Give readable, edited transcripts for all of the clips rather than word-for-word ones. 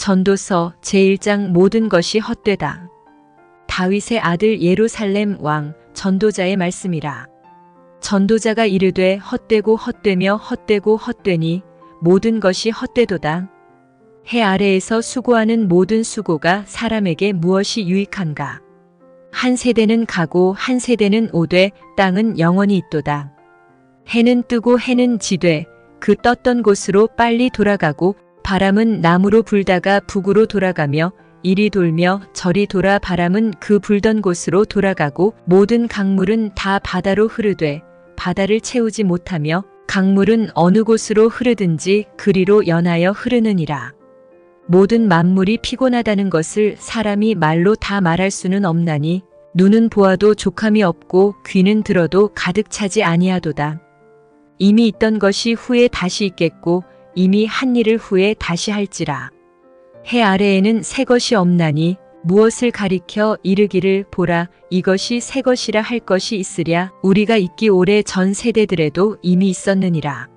전도서 제1장 모든 것이 헛되다. 다윗의 아들 예루살렘 왕 전도자의 말씀이라. 전도자가 이르되 헛되고 헛되며 헛되고 헛되니 모든 것이 헛되도다. 해 아래에서 수고하는 모든 수고가 사람에게 무엇이 유익한가. 한 세대는 가고 한 세대는 오되 땅은 영원히 있도다. 해는 뜨고 해는 지되 그 떴던 곳으로 빨리 돌아가고 바람은 남으로 불다가 북으로 돌아가며 이리 돌며 저리 돌아 바람은 그 불던 곳으로 돌아가고 모든 강물은 다 바다로 흐르되 바다를 채우지 못하며 강물은 어느 곳으로 흐르든지 그리로 연하여 흐르느니라. 모든 만물이 피곤하다는 것을 사람이 말로 다 말할 수는 없나니 눈은 보아도 족함이 없고 귀는 들어도 가득 차지 아니하도다. 이미 있던 것이 후에 다시 있겠고 이미 한 일을 후에 다시 할지라. 해 아래에는 새 것이 없나니 무엇을 가리켜 이르기를 보라 이것이 새 것이라 할 것이 있으랴. 우리가 있기 오래 전 세대들에도 이미 있었느니라.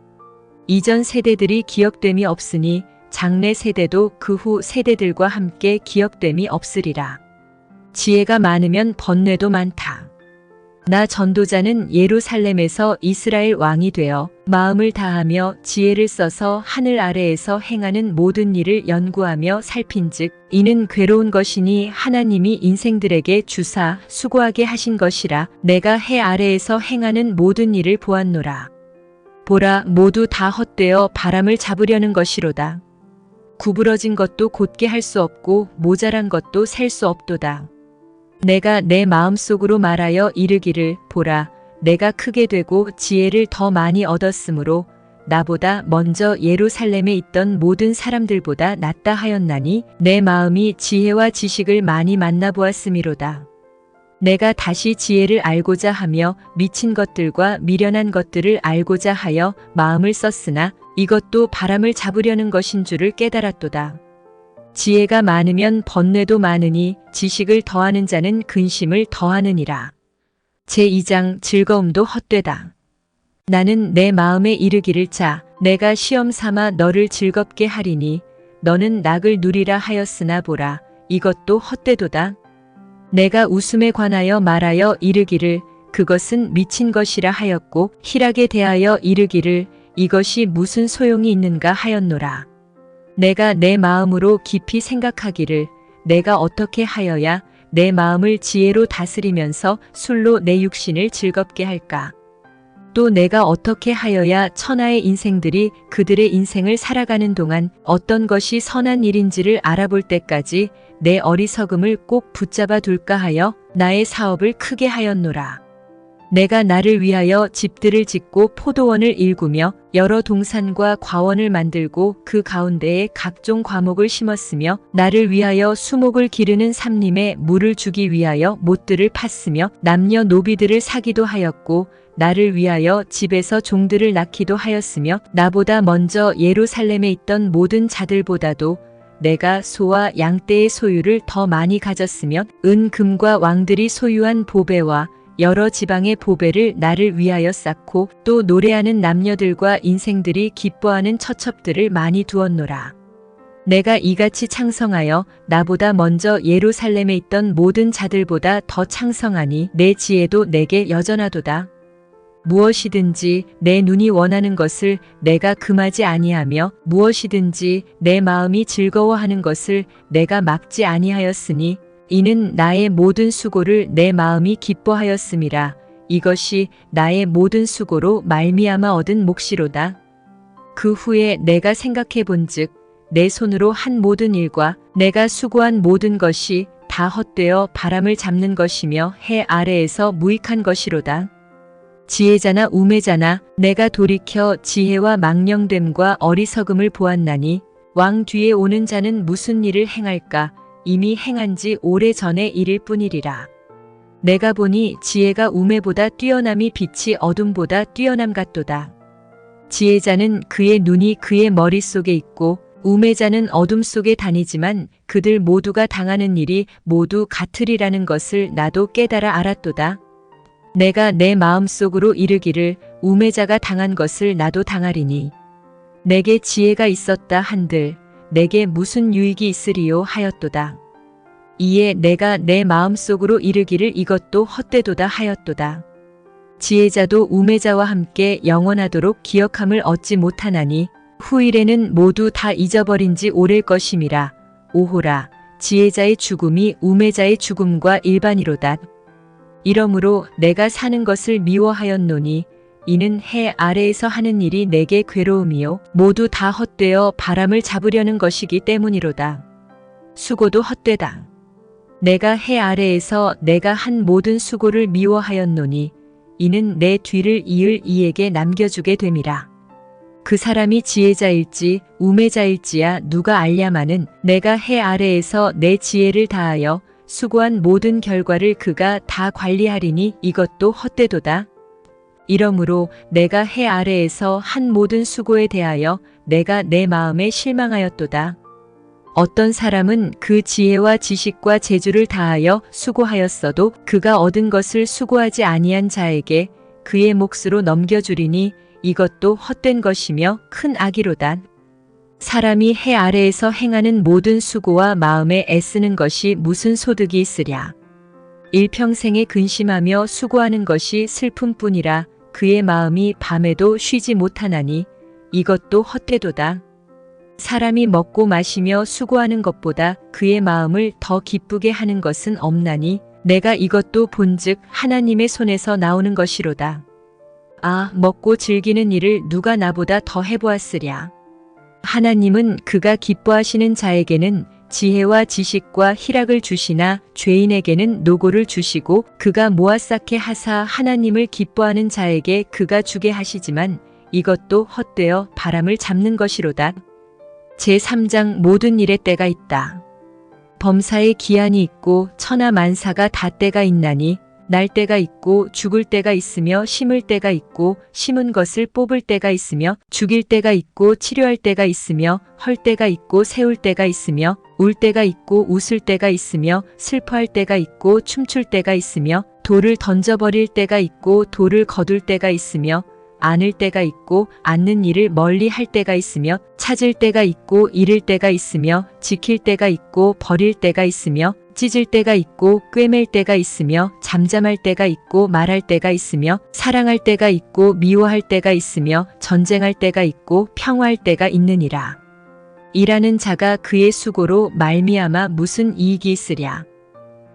이전 세대들이 기억됨이 없으니 장래 세대도 그 후 세대들과 함께 기억됨이 없으리라. 지혜가 많으면 번뇌도 많다. 나 전도자는 예루살렘에서 이스라엘 왕이 되어 마음을 다하며 지혜를 써서 하늘 아래에서 행하는 모든 일을 연구하며 살핀즉 이는 괴로운 것이니 하나님이 인생들에게 주사 수고하게 하신 것이라. 내가 해 아래에서 행하는 모든 일을 보았노라. 보라 모두 다 헛되어 바람을 잡으려는 것이로다. 구부러진 것도 곧게 할 수 없고 모자란 것도 셀 수 없도다. 내가 내 마음속으로 말하여 이르기를 보라 내가 크게 되고 지혜를 더 많이 얻었으므로 나보다 먼저 예루살렘에 있던 모든 사람들보다 낫다 하였나니 내 마음이 지혜와 지식을 많이 만나보았음이로다. 내가 다시 지혜를 알고자 하며 미친 것들과 미련한 것들을 알고자 하여 마음을 썼으나 이것도 바람을 잡으려는 것인 줄을 깨달았도다. 지혜가 많으면 번뇌도 많으니 지식을 더하는 자는 근심을 더하느니라. 제2장 즐거움도 헛되다. 나는 내 마음에 이르기를 자 내가 시험 삼아 너를 즐겁게 하리니 너는 낙을 누리라 하였으나 보라 이것도 헛되도다. 내가 웃음에 관하여 말하여 이르기를 그것은 미친 것이라 하였고 희락에 대하여 이르기를 이것이 무슨 소용이 있는가 하였노라. 내가 내 마음으로 깊이 생각하기를 내가 어떻게 하여야 내 마음을 지혜로 다스리면서 술로 내 육신을 즐겁게 할까? 또 내가 어떻게 하여야 천하의 인생들이 그들의 인생을 살아가는 동안 어떤 것이 선한 일인지를 알아볼 때까지 내 어리석음을 꼭 붙잡아 둘까 하여 나의 사업을 크게 하였노라. 내가 나를 위하여 집들을 짓고 포도원을 일구며 여러 동산과 과원을 만들고 그 가운데에 각종 과목을 심었으며 나를 위하여 수목을 기르는 삼림에 물을 주기 위하여 못들을 팠으며 남녀 노비들을 사기도 하였고 나를 위하여 집에서 종들을 낳기도 하였으며 나보다 먼저 예루살렘에 있던 모든 자들보다도 내가 소와 양떼의 소유를 더 많이 가졌으며 은 금과 왕들이 소유한 보배와 여러 지방의 보배를 나를 위하여 쌓고 또 노래하는 남녀들과 인생들이 기뻐하는 처첩들을 많이 두었노라. 내가 이같이 창성하여 나보다 먼저 예루살렘에 있던 모든 자들보다 더 창성하니 내 지혜도 내게 여전하도다. 무엇이든지 내 눈이 원하는 것을 내가 금하지 아니하며 무엇이든지 내 마음이 즐거워하는 것을 내가 막지 아니하였으니 이는 나의 모든 수고를 내 마음이 기뻐하였음이라. 이것이 나의 모든 수고로 말미암아 얻은 몫이로다. 그 후에 내가 생각해 본즉 내 손으로 한 모든 일과 내가 수고한 모든 것이 다 헛되어 바람을 잡는 것이며 해 아래에서 무익한 것이로다. 지혜자나 우매자나 내가 돌이켜 지혜와 망령됨과 어리석음을 보았나니 왕 뒤에 오는 자는 무슨 일을 행할까? 이미 행한 지 오래전의 일일 뿐이리라. 내가 보니 지혜가 우매보다 뛰어남이 빛이 어둠보다 뛰어남 같도다. 지혜자는 그의 눈이 그의 머릿속에 있고 우매자는 어둠 속에 다니지만 그들 모두가 당하는 일이 모두 같으리라는 것을 나도 깨달아 알았도다. 내가 내 마음속으로 이르기를 우매자가 당한 것을 나도 당하리니 내게 지혜가 있었다 한들 내게 무슨 유익이 있으리요 하였도다. 이에 내가 내 마음속으로 이르기를 이것도 헛되도다 하였도다. 지혜자도 우매자와 함께 영원하도록 기억함을 얻지 못하나니 후일에는 모두 다 잊어버린 지 오래일 것임이라. 오호라, 지혜자의 죽음이 우매자의 죽음과 일반이로다. 이러므로 내가 사는 것을 미워하였노니 이는 해 아래에서 하는 일이 내게 괴로움이요 모두 다 헛되어 바람을 잡으려는 것이기 때문이로다. 수고도 헛되다. 내가 해 아래에서 내가 한 모든 수고를 미워하였노니 이는 내 뒤를 이을 이에게 남겨주게 됨이라. 그 사람이 지혜자일지 우매자일지야 누가 알랴마는 내가 해 아래에서 내 지혜를 다하여 수고한 모든 결과를 그가 다 관리하리니 이것도 헛되도다. 이러므로 내가 해 아래에서 한 모든 수고에 대하여 내가 내 마음에 실망하였도다. 어떤 사람은 그 지혜와 지식과 재주를 다하여 수고하였어도 그가 얻은 것을 수고하지 아니한 자에게 그의 몫으로 넘겨주리니 이것도 헛된 것이며 큰 악이로다. 사람이 해 아래에서 행하는 모든 수고와 마음에 애쓰는 것이 무슨 소득이 있으랴. 일평생에 근심하며 수고하는 것이 슬픔뿐이라 그의 마음이 밤에도 쉬지 못하나니 이것도 헛되도다. 사람이 먹고 마시며 수고하는 것보다 그의 마음을 더 기쁘게 하는 것은 없나니 내가 이것도 본즉 하나님의 손에서 나오는 것이로다. 아, 먹고 즐기는 일을 누가 나보다 더 해보았으랴. 하나님은 그가 기뻐하시는 자에게는 지혜와 지식과 희락을 주시나 죄인에게는 노고를 주시고 그가 모아 쌓게 하사 하나님을 기뻐하는 자에게 그가 주게 하시지만 이것도 헛되어 바람을 잡는 것이로다. 제3장 모든 일에 때가 있다. 범사에 기한이 있고 천하 만사가 다 때가 있나니 날 때가 있고 죽을 때가 있으며 심을 때가 있고 심은 것을 뽑을 때가 있으며 죽일 때가 있고 치료할 때가 있으며 헐 때가 있고 세울 때가 있으며 울 때가 있고 웃을 때가 있으며 슬퍼할 때가 있고 춤출 때가 있으며 돌을 던져버릴 때가 있고 돌을 거둘 때가 있으며 안을 때가 있고 않는 일을 멀리 할 때가 있으며 찾을 때가 있고 잃을 때가 있으며 지킬 때가 있고 버릴 때가 있으며 찢을 때가 있고 꿰맬 때가 있으며 잠잠할 때가 있고 말할 때가 있으며 사랑할 때가 있고 미워할 때가 있으며 전쟁할 때가 있고 평화할 때가 있느니라. 일하는 자가 그의 수고로 말미암아 무슨 이익이 있으랴.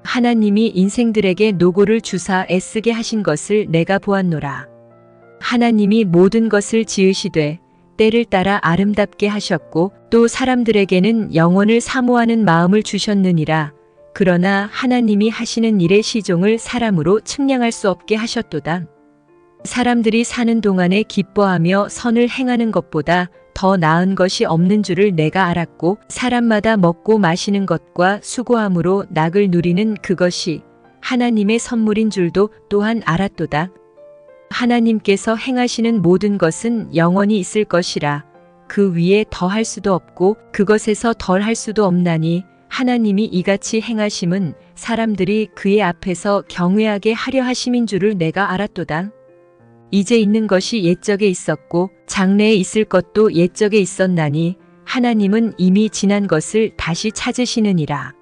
하나님이 인생들에게 노고를 주사 애쓰게 하신 것을 내가 보았노라. 하나님이 모든 것을 지으시되 때를 따라 아름답게 하셨고 또 사람들에게는 영원을 사모하는 마음을 주셨느니라. 그러나 하나님이 하시는 일의 시종을 사람으로 측량할 수 없게 하셨도다. 사람들이 사는 동안에 기뻐하며 선을 행하는 것보다 더 나은 것이 없는 줄을 내가 알았고 사람마다 먹고 마시는 것과 수고함으로 낙을 누리는 그것이 하나님의 선물인 줄도 또한 알았도다. 하나님께서 행하시는 모든 것은 영원히 있을 것이라. 그 위에 더할 수도 없고 그것에서 덜할 수도 없나니 하나님이 이같이 행하심은 사람들이 그의 앞에서 경외하게 하려 하심인 줄을 내가 알았도다. 이제 있는 것이 옛적에 있었고 장래에 있을 것도 옛적에 있었나니 하나님은 이미 지난 것을 다시 찾으시느니라.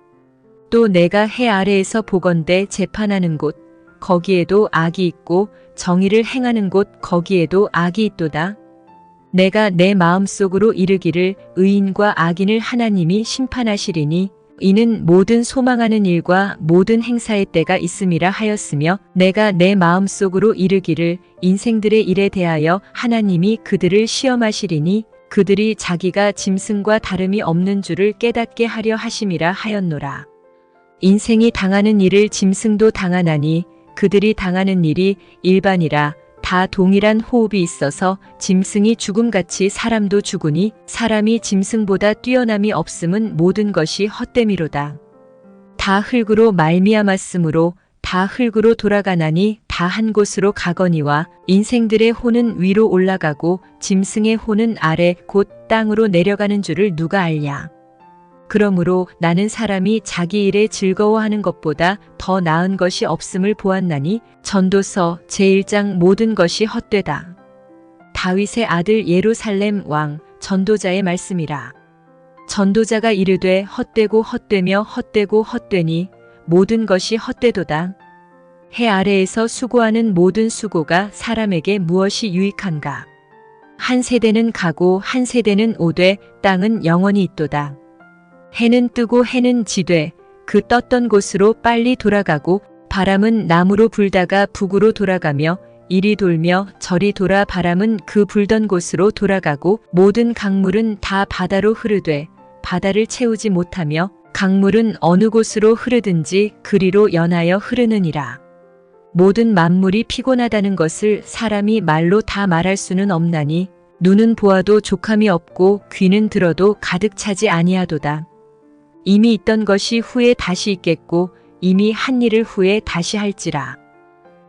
또 내가 해 아래에서 보건대 재판하는 곳 거기에도 악이 있고 정의를 행하는 곳 거기에도 악이 있도다. 내가 내 마음속으로 이르기를 의인과 악인을 하나님이 심판하시리니 이는 모든 소망하는 일과 모든 행사의 때가 있음이라 하였으며 내가 내 마음속으로 이르기를 인생들의 일에 대하여 하나님이 그들을 시험하시리니 그들이 자기가 짐승과 다름이 없는 줄을 깨닫게 하려 하심이라 하였노라. 인생이 당하는 일을 짐승도 당하나니 그들이 당하는 일이 일반이라. 다 동일한 호흡이 있어서 짐승이 죽음같이 사람도 죽으니 사람이 짐승보다 뛰어남이 없음은 모든 것이 헛됨이로다. 다 흙으로 말미암았으므로 다 흙으로 돌아가나니 다 한 곳으로 가거니와 인생들의 혼은 위로 올라가고 짐승의 혼은 아래 곧 땅으로 내려가는 줄을 누가 알랴. 그러므로 나는 사람이 자기 일에 즐거워하는 것보다 더 나은 것이 없음을 보았나니 전도서 제1장 모든 것이 헛되다. 다윗의 아들 예루살렘 왕 전도자의 말씀이라. 전도자가 이르되 헛되고 헛되며 헛되고 헛되니 모든 것이 헛되도다. 해 아래에서 수고하는 모든 수고가 사람에게 무엇이 유익한가? 한 세대는 가고 한 세대는 오되 땅은 영원히 있도다. 해는 뜨고 해는 지되 그 떴던 곳으로 빨리 돌아가고 바람은 남으로 불다가 북으로 돌아가며 이리 돌며 저리 돌아 바람은 그 불던 곳으로 돌아가고 모든 강물은 다 바다로 흐르되 바다를 채우지 못하며 강물은 어느 곳으로 흐르든지 그리로 연하여 흐르느니라. 모든 만물이 피곤하다는 것을 사람이 말로 다 말할 수는 없나니 눈은 보아도 족함이 없고 귀는 들어도 가득 차지 아니하도다. 이미 있던 것이 후에 다시 있겠고 이미 한 일을 후에 다시 할지라.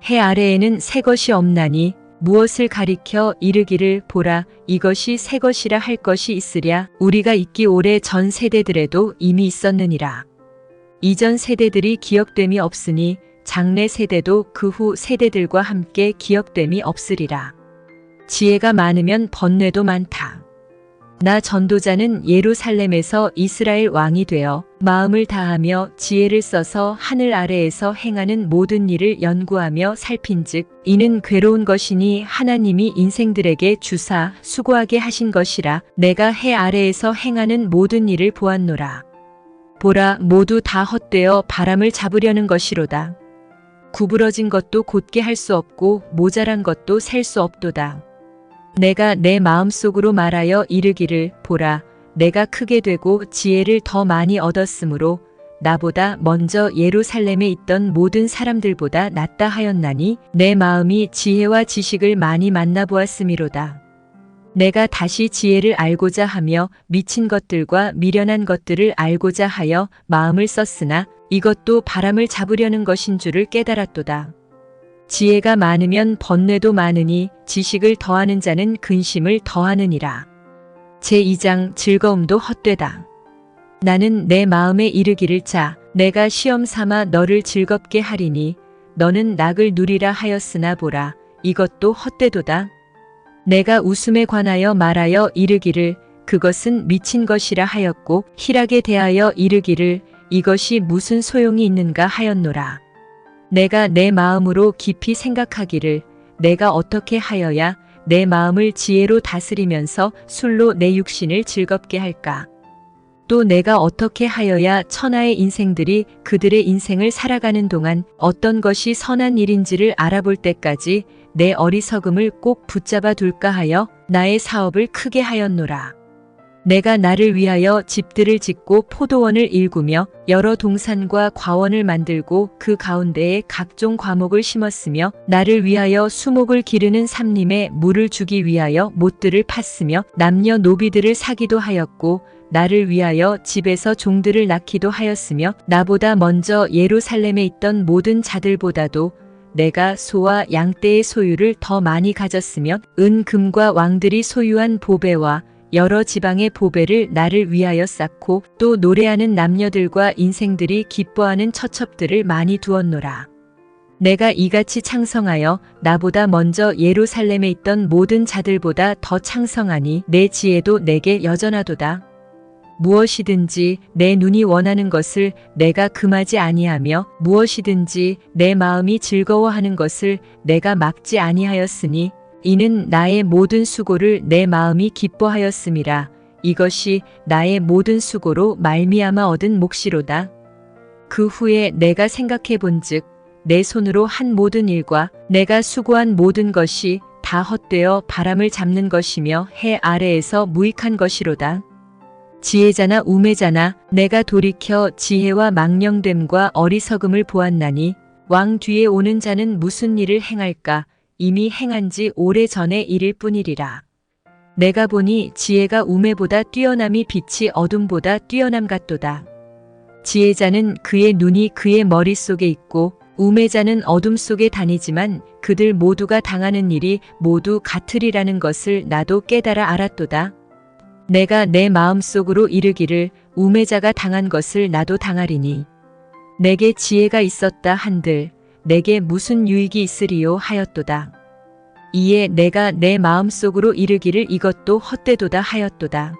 해 아래에는 새 것이 없나니 무엇을 가리켜 이르기를 보라 이것이 새 것이라 할 것이 있으랴. 우리가 있기 오래 전 세대들에도 이미 있었느니라. 이전 세대들이 기억됨이 없으니 장래 세대도 그 후 세대들과 함께 기억됨이 없으리라. 지혜가 많으면 번뇌도 많다. 나 전도자는 예루살렘에서 이스라엘 왕이 되어 마음을 다하며 지혜를 써서 하늘 아래에서 행하는 모든 일을 연구하며 살핀즉 이는 괴로운 것이니 하나님이 인생들에게 주사 수고하게 하신 것이라. 내가 해 아래에서 행하는 모든 일을 보았노라. 보라 모두 다 헛되어 바람을 잡으려는 것이로다. 구부러진 것도 곧게 할 수 없고 모자란 것도 셀 수 없도다. 내가 내 마음속으로 말하여 이르기를 보라 내가 크게 되고 지혜를 더 많이 얻었으므로 나보다 먼저 예루살렘에 있던 모든 사람들보다 낫다 하였나니 내 마음이 지혜와 지식을 많이 만나보았음이로다. 내가 다시 지혜를 알고자 하며 미친 것들과 미련한 것들을 알고자 하여 마음을 썼으나 이것도 바람을 잡으려는 것인 줄을 깨달았도다. 지혜가 많으면 번뇌도 많으니 지식을 더하는 자는 근심을 더하느니라. 제2장 즐거움도 헛되다. 나는 내 마음에 이르기를 자 내가 시험 삼아 너를 즐겁게 하리니 너는 낙을 누리라 하였으나 보라 이것도 헛되도다. 내가 웃음에 관하여 말하여 이르기를 그것은 미친 것이라 하였고 희락에 대하여 이르기를 이것이 무슨 소용이 있는가 하였노라. 내가 내 마음으로 깊이 생각하기를 내가 어떻게 하여야 내 마음을 지혜로 다스리면서 술로 내 육신을 즐겁게 할까? 또 내가 어떻게 하여야 천하의 인생들이 그들의 인생을 살아가는 동안 어떤 것이 선한 일인지를 알아볼 때까지 내 어리석음을 꼭 붙잡아 둘까 하여 나의 사업을 크게 하였노라. 내가 나를 위하여 집들을 짓고 포도원을 일구며 여러 동산과 과원을 만들고 그 가운데에 각종 과목을 심었으며 나를 위하여 수목을 기르는 삼림에 물을 주기 위하여 못들을 팠으며 남녀 노비들을 사기도 하였고 나를 위하여 집에서 종들을 낳기도 하였으며 나보다 먼저 예루살렘에 있던 모든 자들보다도 내가 소와 양떼의 소유를 더 많이 가졌으며 은 금과 왕들이 소유한 보배와 여러 지방의 보배를 나를 위하여 쌓고 또 노래하는 남녀들과 인생들이 기뻐하는 처첩들을 많이 두었노라. 내가 이같이 창성하여 나보다 먼저 예루살렘에 있던 모든 자들보다 더 창성하니 내 지혜도 내게 여전하도다. 무엇이든지 내 눈이 원하는 것을 내가 금하지 아니하며 무엇이든지 내 마음이 즐거워하는 것을 내가 막지 아니하였으니 이는 나의 모든 수고를 내 마음이 기뻐하였음이라. 이것이 나의 모든 수고로 말미암아 얻은 몫이로다. 그 후에 내가 생각해 본즉 내 손으로 한 모든 일과 내가 수고한 모든 것이 다 헛되어 바람을 잡는 것이며 해 아래에서 무익한 것이로다. 지혜자나 우매자나 내가 돌이켜 지혜와 망령됨과 어리석음을 보았나니 왕 뒤에 오는 자는 무슨 일을 행할까? 이미 행한 지 오래전의 일일 뿐이리라. 내가 보니 지혜가 우매보다 뛰어남이 빛이 어둠보다 뛰어남 같도다. 지혜자는 그의 눈이 그의 머릿속에 있고 우매자는 어둠 속에 다니지만 그들 모두가 당하는 일이 모두 같으리라는 것을 나도 깨달아 알았도다. 내가 내 마음속으로 이르기를 우매자가 당한 것을 나도 당하리니 내게 지혜가 있었다 한들 내게 무슨 유익이 있으리요 하였도다. 이에 내가 내 마음속으로 이르기를 이것도 헛되도다 하였도다.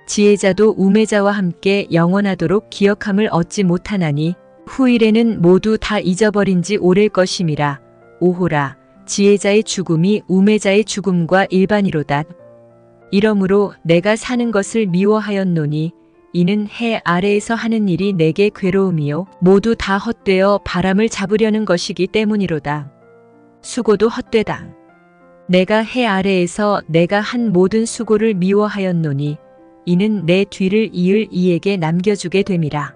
지혜자도 우매자와 함께 영원하도록 기억함을 얻지 못하나니 후일에는 모두 다 잊어버린 지 오래일 것임이라. 오호라. 지혜자의 죽음이 우매자의 죽음과 일반이로다. 이러므로 내가 사는 것을 미워하였노니 이는 해 아래에서 하는 일이 내게 괴로움이요 모두 다 헛되어 바람을 잡으려는 것이기 때문이로다. 수고도 헛되다. 내가 해 아래에서 내가 한 모든 수고를 미워하였노니 이는 내 뒤를 이을 이에게 남겨주게 됨이라.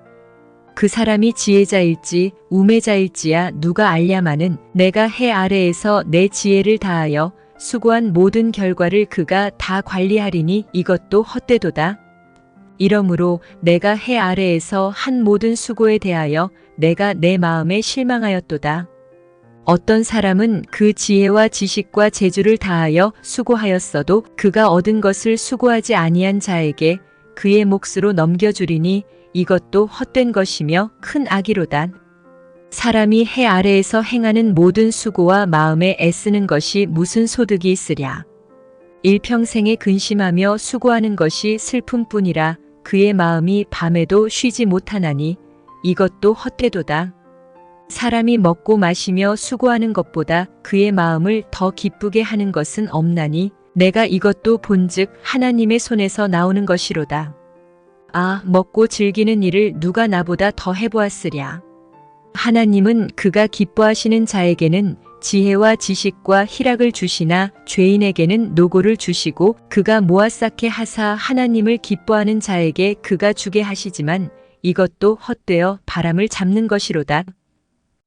그 사람이 지혜자일지 우매자일지야 누가 알랴마는 내가 해 아래에서 내 지혜를 다하여 수고한 모든 결과를 그가 다 관리하리니 이것도 헛되도다. 이러므로 내가 해 아래에서 한 모든 수고에 대하여 내가 내 마음에 실망하였도다. 어떤 사람은 그 지혜와 지식과 재주를 다하여 수고하였어도 그가 얻은 것을 수고하지 아니한 자에게 그의 몫으로 넘겨주리니 이것도 헛된 것이며 큰 악이로다. 사람이 해 아래에서 행하는 모든 수고와 마음에 애쓰는 것이 무슨 소득이 있으랴. 일평생에 근심하며 수고하는 것이 슬픔뿐이라 그의 마음이 밤에도 쉬지 못하나니 이것도 헛되도다. 사람이 먹고 마시며 수고하는 것보다 그의 마음을 더 기쁘게 하는 것은 없나니 내가 이것도 본즉 하나님의 손에서 나오는 것이로다. 아, 먹고 즐기는 일을 누가 나보다 더 해보았으랴. 하나님은 그가 기뻐하시는 자에게는 지혜와 지식과 희락을 주시나 죄인에게는 노고를 주시고 그가 모아 쌓게 하사 하나님을 기뻐하는 자에게 그가 주게 하시지만 이것도 헛되어 바람을 잡는 것이로다.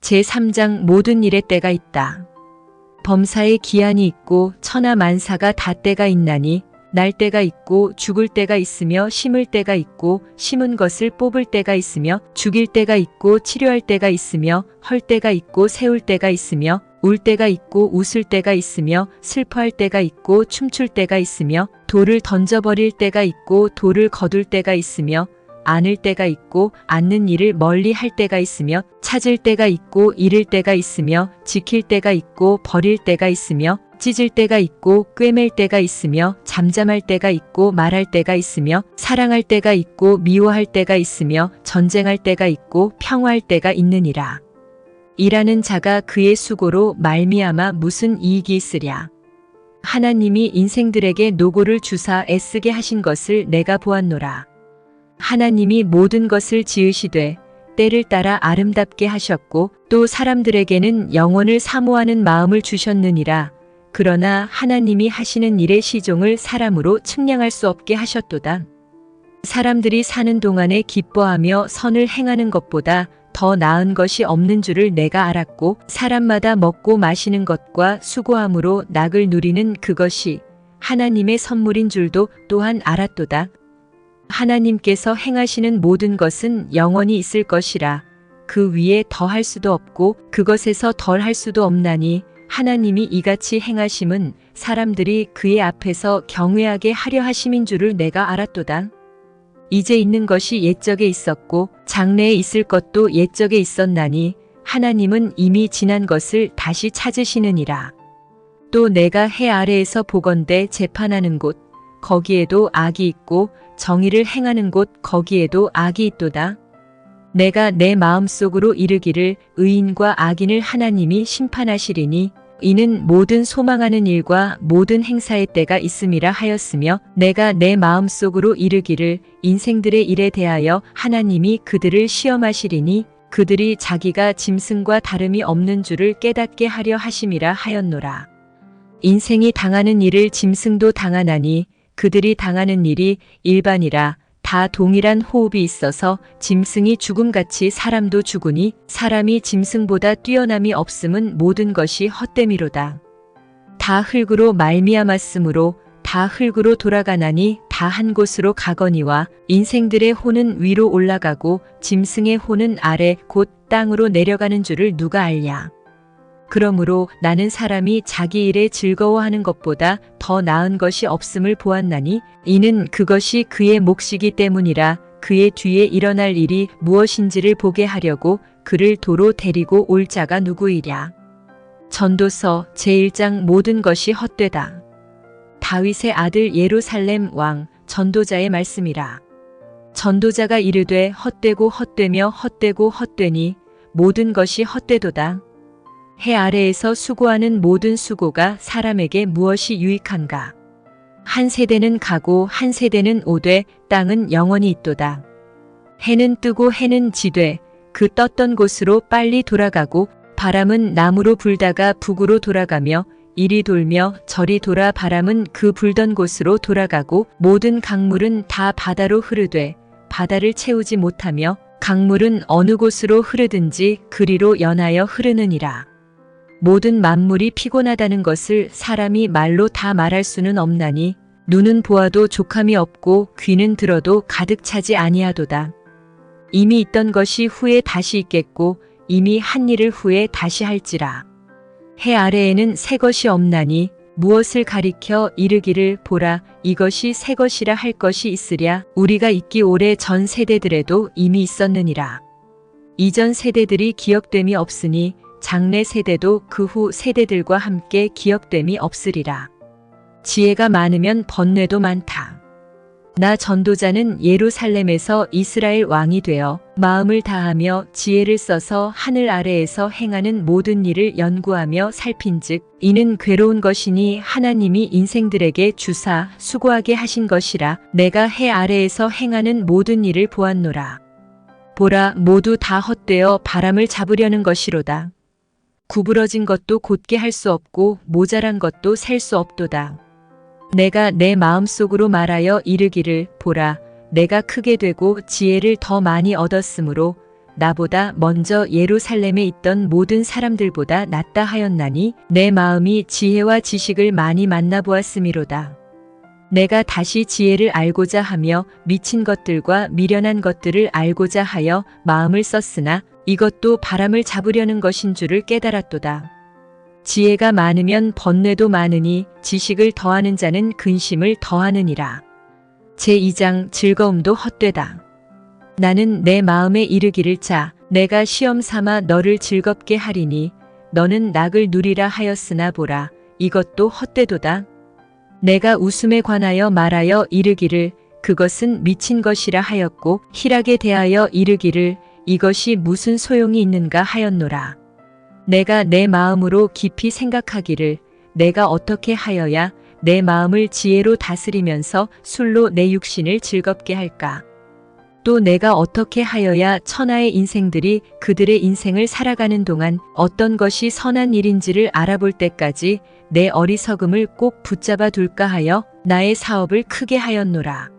제3장 모든 일에 때가 있다. 범사에 기한이 있고 천하 만사가 다 때가 있나니 날 때가 있고 죽을 때가 있으며 심을 때가 있고 심은 것을 뽑을 때가 있으며 죽일 때가 있고 치료할 때가 있으며 헐 때가 있고 세울 때가 있으며 울 때가 있고 웃을 때가 있으며 슬퍼할 때가 있고 춤출 때가 있으며 돌을 던져버릴 때가 있고 돌을 거둘 때가 있으며 안을 때가 있고 않는 일을 멀리 할 때가 있으며 찾을 때가 있고 잃을 때가 있으며 지킬 때가 있고 버릴 때가 있으며 찢을 때가 있고 꿰맬 때가 있으며 잠잠할 때가 있고 말할 때가 있으며 사랑할 때가 있고 미워할 때가 있으며 전쟁할 때가 있고 평화할 때가 있느니라. 일하는 자가 그의 수고로 말미암아 무슨 이익이 있으랴. 하나님이 인생들에게 노고를 주사 애쓰게 하신 것을 내가 보았노라. 하나님이 모든 것을 지으시되 때를 따라 아름답게 하셨고 또 사람들에게는 영혼을 사모하는 마음을 주셨느니라. 그러나 하나님이 하시는 일의 시종을 사람으로 측량할 수 없게 하셨도다. 사람들이 사는 동안에 기뻐하며 선을 행하는 것보다 더 나은 것이 없는 줄을 내가 알았고 사람마다 먹고 마시는 것과 수고함으로 낙을 누리는 그것이 하나님의 선물인 줄도 또한 알았도다. 하나님께서 행하시는 모든 것은 영원히 있을 것이라. 그 위에 더할 수도 없고 그것에서 덜할 수도 없나니 하나님이 이같이 행하심은 사람들이 그의 앞에서 경외하게 하려 하심인 줄을 내가 알았도다. 이제 있는 것이 옛적에 있었고 장래에 있을 것도 옛적에 있었나니 하나님은 이미 지난 것을 다시 찾으시느니라. 또 내가 해 아래에서 보건대 재판하는 곳 거기에도 악이 있고 정의를 행하는 곳 거기에도 악이 있도다. 내가 내 마음속으로 이르기를 의인과 악인을 하나님이 심판하시리니 이는 모든 소망하는 일과 모든 행사의 때가 있음이라 하였으며 내가 내 마음속으로 이르기를 인생들의 일에 대하여 하나님이 그들을 시험하시리니 그들이 자기가 짐승과 다름이 없는 줄을 깨닫게 하려 하심이라 하였노라. 인생이 당하는 일을 짐승도 당하나니 그들이 당하는 일이 일반이라. 다 동일한 호흡이 있어서 짐승이 죽음같이 사람도 죽으니 사람이 짐승보다 뛰어남이 없음은 모든 것이 헛됨이로다. 다 흙으로 말미암았으므로 다 흙으로 돌아가나니 다 한 곳으로 가거니와 인생들의 혼은 위로 올라가고 짐승의 혼은 아래 곧 땅으로 내려가는 줄을 누가 알랴. 그러므로 나는 사람이 자기 일에 즐거워하는 것보다 더 나은 것이 없음을 보았나니 이는 그것이 그의 몫이기 때문이라. 그의 뒤에 일어날 일이 무엇인지를 보게 하려고 그를 도로 데리고 올 자가 누구이랴. 전도서 제1장 모든 것이 헛되다. 다윗의 아들 예루살렘 왕 전도자의 말씀이라. 전도자가 이르되 헛되고 헛되며 헛되고 헛되니 모든 것이 헛되도다. 해 아래에서 수고하는 모든 수고가 사람에게 무엇이 유익한가? 한 세대는 가고 한 세대는 오되 땅은 영원히 있도다. 해는 뜨고 해는 지되 그 떴던 곳으로 빨리 돌아가고 바람은 남으로 불다가 북으로 돌아가며 이리 돌며 저리 돌아 바람은 그 불던 곳으로 돌아가고 모든 강물은 다 바다로 흐르되 바다를 채우지 못하며 강물은 어느 곳으로 흐르든지 그리로 연하여 흐르느니라. 모든 만물이 피곤하다는 것을 사람이 말로 다 말할 수는 없나니 눈은 보아도 족함이 없고 귀는 들어도 가득 차지 아니하도다. 이미 있던 것이 후에 다시 있겠고 이미 한 일을 후에 다시 할지라. 해 아래에는 새 것이 없나니 무엇을 가리켜 이르기를 보라 이것이 새 것이라 할 것이 있으랴. 우리가 있기 오래 전 세대들에도 이미 있었느니라. 이전 세대들이 기억됨이 없으니 장래 세대도 그 후 세대들과 함께 기억됨이 없으리라. 지혜가 많으면 번뇌도 많다. 나 전도자는 예루살렘에서 이스라엘 왕이 되어 마음을 다하며 지혜를 써서 하늘 아래에서 행하는 모든 일을 연구하며 살핀즉 이는 괴로운 것이니 하나님이 인생들에게 주사 수고하게 하신 것이라. 내가 해 아래에서 행하는 모든 일을 보았노라. 보라 모두 다 헛되어 바람을 잡으려는 것이로다. 구부러진 것도 곧게 할 수 없고 모자란 것도 셀 수 없도다. 내가 내 마음속으로 말하여 이르기를 보라 내가 크게 되고 지혜를 더 많이 얻었으므로 나보다 먼저 예루살렘에 있던 모든 사람들보다 낫다 하였나니 내 마음이 지혜와 지식을 많이 만나보았음이로다. 내가 다시 지혜를 알고자 하며 미친 것들과 미련한 것들을 알고자 하여 마음을 썼으나 이것도 바람을 잡으려는 것인 줄을 깨달았도다. 지혜가 많으면 번뇌도 많으니 지식을 더하는 자는 근심을 더하느니라. 제2장 즐거움도 헛되다. 나는 내 마음에 이르기를 자 내가 시험 삼아 너를 즐겁게 하리니 너는 낙을 누리라 하였으나 보라 이것도 헛되도다. 내가 웃음에 관하여 말하여 이르기를 그것은 미친 것이라 하였고 희락에 대하여 이르기를 이것이 무슨 소용이 있는가 하였노라. 내가 내 마음으로 깊이 생각하기를 내가 어떻게 하여야 내 마음을 지혜로 다스리면서 술로 내 육신을 즐겁게 할까? 또 내가 어떻게 하여야 천하의 인생들이 그들의 인생을 살아가는 동안 어떤 것이 선한 일인지를 알아볼 때까지 내 어리석음을 꼭 붙잡아 둘까 하여 나의 사업을 크게 하였노라.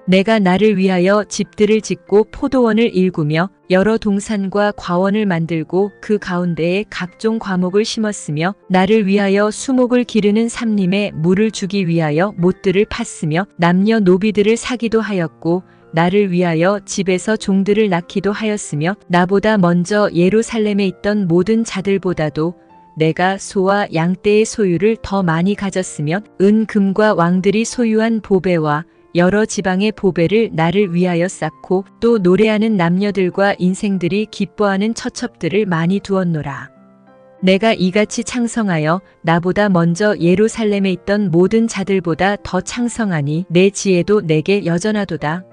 내가 나를 위하여 집들을 짓고 포도원을 일구며 여러 동산과 과원을 만들고 그 가운데에 각종 과목을 심었으며 나를 위하여 수목을 기르는 삼림에 물을 주기 위하여 못들을 팠으며 남녀 노비들을 사기도 하였고 나를 위하여 집에서 종들을 낳기도 하였으며 나보다 먼저 예루살렘에 있던 모든 자들보다도 내가 소와 양떼의 소유를 더 많이 가졌으며 은 금과 왕들이 소유한 보배와 여러 지방의 보배를 나를 위하여 쌓고 또 노래하는 남녀들과 인생들이 기뻐하는 처첩들을 많이 두었노라. 내가 이같이 창성하여 나보다 먼저 예루살렘에 있던 모든 자들보다 더 창성하니 내 지혜도 내게 여전하도다.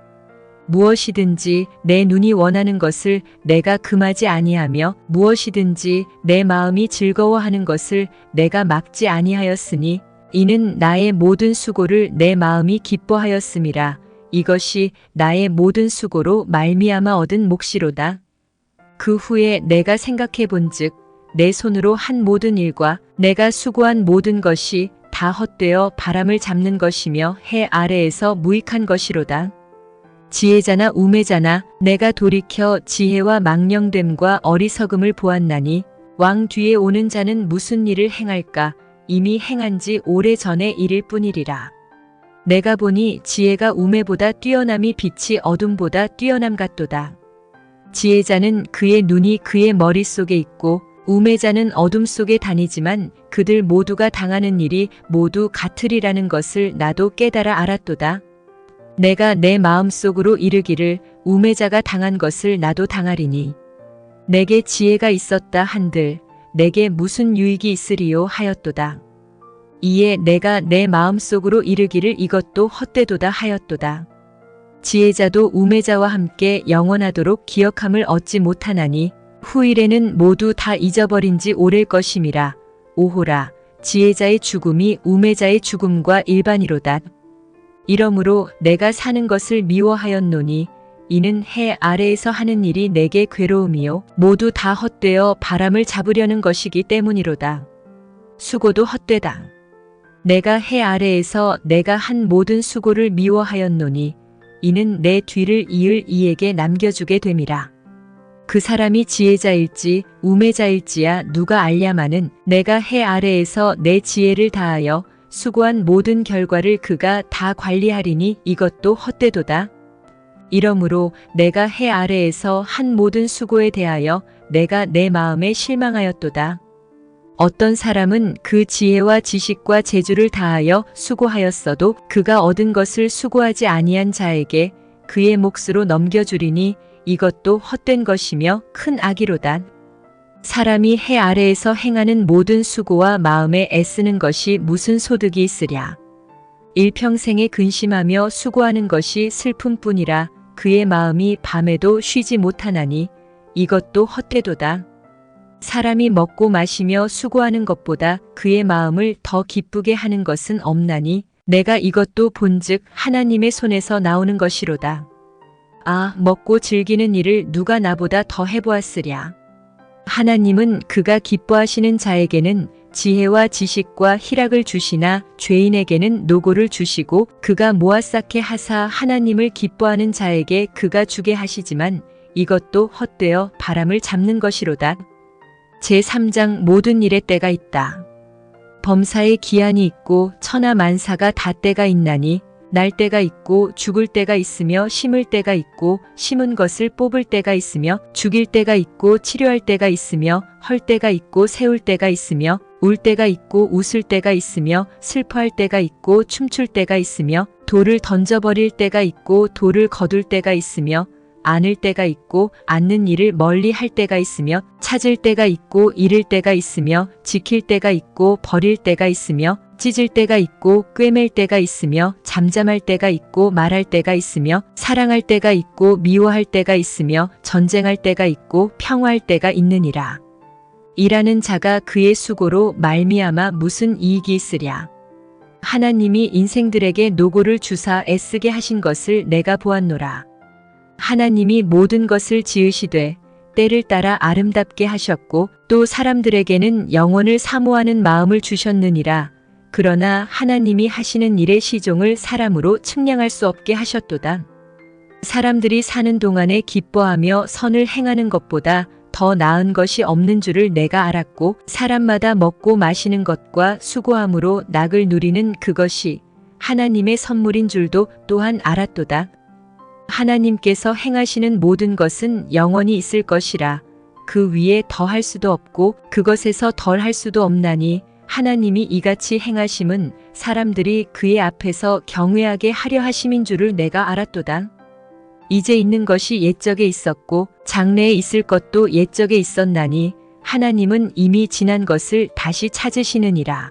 무엇이든지 내 눈이 원하는 것을 내가 금하지 아니하며 무엇이든지 내 마음이 즐거워하는 것을 내가 막지 아니하였으니 이는 나의 모든 수고를 내 마음이 기뻐하였음이라. 이것이 나의 모든 수고로 말미암아 얻은 몫이로다. 그 후에 내가 생각해 본즉 내 손으로 한 모든 일과 내가 수고한 모든 것이 다 헛되어 바람을 잡는 것이며 해 아래에서 무익한 것이로다. 지혜자나 우매자나 내가 돌이켜 지혜와 망령됨과 어리석음을 보았나니 왕 뒤에 오는 자는 무슨 일을 행할까? 이미 행한 지 오래전의 일일 뿐이리라. 내가 보니 지혜가 우매보다 뛰어남이 빛이 어둠보다 뛰어남 같도다. 지혜자는 그의 눈이 그의 머릿속에 있고 우매자는 어둠 속에 다니지만 그들 모두가 당하는 일이 모두 같으리라는 것을 나도 깨달아 알았도다. 내가 내 마음속으로 이르기를 우매자가 당한 것을 나도 당하리니 내게 지혜가 있었다 한들 내게 무슨 유익이 있으리요 하였도다. 이에 내가 내 마음속으로 이르기를 이것도 헛되도다 하였도다. 지혜자도 우매자와 함께 영원하도록 기억함을 얻지 못하나니 후일에는 모두 다 잊어버린 지 오랠 것임이라. 오호라, 지혜자의 죽음이 우매자의 죽음과 일반이로다. 이러므로 내가 사는 것을 미워하였노니 이는 해 아래에서 하는 일이 내게 괴로움이요 모두 다 헛되어 바람을 잡으려는 것이기 때문이로다. 수고도 헛되다. 내가 해 아래에서 내가 한 모든 수고를 미워하였노니 이는 내 뒤를 이을 이에게 남겨주게 됨이라. 그 사람이 지혜자일지 우매자일지야 누가 알랴마는 내가 해 아래에서 내 지혜를 다하여 수고한 모든 결과를 그가 다 관리하리니 이것도 헛되도다. 이러므로 내가 해 아래에서 한 모든 수고에 대하여 내가 내 마음에 실망하였도다. 어떤 사람은 그 지혜와 지식과 재주를 다하여 수고하였어도 그가 얻은 것을 수고하지 아니한 자에게 그의 몫으로 넘겨주리니 이것도 헛된 것이며 큰 악이로다. 사람이 해 아래에서 행하는 모든 수고와 마음에 애쓰는 것이 무슨 소득이 있으랴. 일평생에 근심하며 수고하는 것이 슬픔뿐이라 그의 마음이 밤에도 쉬지 못하나니 이것도 헛되도다. 사람이 먹고 마시며 수고하는 것보다 그의 마음을 더 기쁘게 하는 것은 없나니 내가 이것도 본즉 하나님의 손에서 나오는 것이로다. 아, 먹고 즐기는 일을 누가 나보다 더 해보았으랴. 하나님은 그가 기뻐하시는 자에게는 지혜와 지식과 희락을 주시나 죄인에게는 노고를 주시고 그가 모아 쌓게 하사 하나님을 기뻐하는 자에게 그가 주게 하시지만 이것도 헛되어 바람을 잡는 것이로다. 제3장 모든 일에 때가 있다. 범사에 기한이 있고 천하 만사가 다 때가 있나니 날 때가 있고 죽을 때가 있으며 심을 때가 있고 심은 것을 뽑을 때가 있으며 죽일 때가 있고 치료할 때가 있으며 헐 때가 있고 세울 때가 있으며 울 때가 있고 웃을 때가 있으며 슬퍼할 때가 있고 춤출 때가 있으며 돌을 던져버릴 때가 있고 돌을 거둘 때가 있으며 안을 때가 있고 않는 일을 멀리 할 때가 있으며 찾을 때가 있고 잃을 때가 있으며 지킬 때가 있고 버릴 때가 있으며 찢을 때가 있고 꿰맬 때가 있으며 잠잠할 때가 있고 말할 때가 있으며 사랑할 때가 있고 미워할 때가 있으며 전쟁할 때가 있고 평화할 때가 있느니라. 일하는 자가 그의 수고로 말미암아 무슨 이익이 있으랴. 하나님이 인생들에게 노고를 주사 애쓰게 하신 것을 내가 보았노라. 하나님이 모든 것을 지으시되 때를 따라 아름답게 하셨고 또 사람들에게는 영혼을 사모하는 마음을 주셨느니라. 그러나 하나님이 하시는 일의 시종을 사람으로 측량할 수 없게 하셨도다. 사람들이 사는 동안에 기뻐하며 선을 행하는 것보다 더 나은 것이 없는 줄을 내가 알았고 사람마다 먹고 마시는 것과 수고함으로 낙을 누리는 그것이 하나님의 선물인 줄도 또한 알았도다. 하나님께서 행하시는 모든 것은 영원히 있을 것이라. 그 위에 더할 수도 없고 그것에서 덜할 수도 없나니 하나님이 이같이 행하심은 사람들이 그의 앞에서 경외하게 하려 하심인 줄을 내가 알았도다. 이제 있는 것이 옛적에 있었고 장래에 있을 것도 옛적에 있었나니 하나님은 이미 지난 것을 다시 찾으시느니라.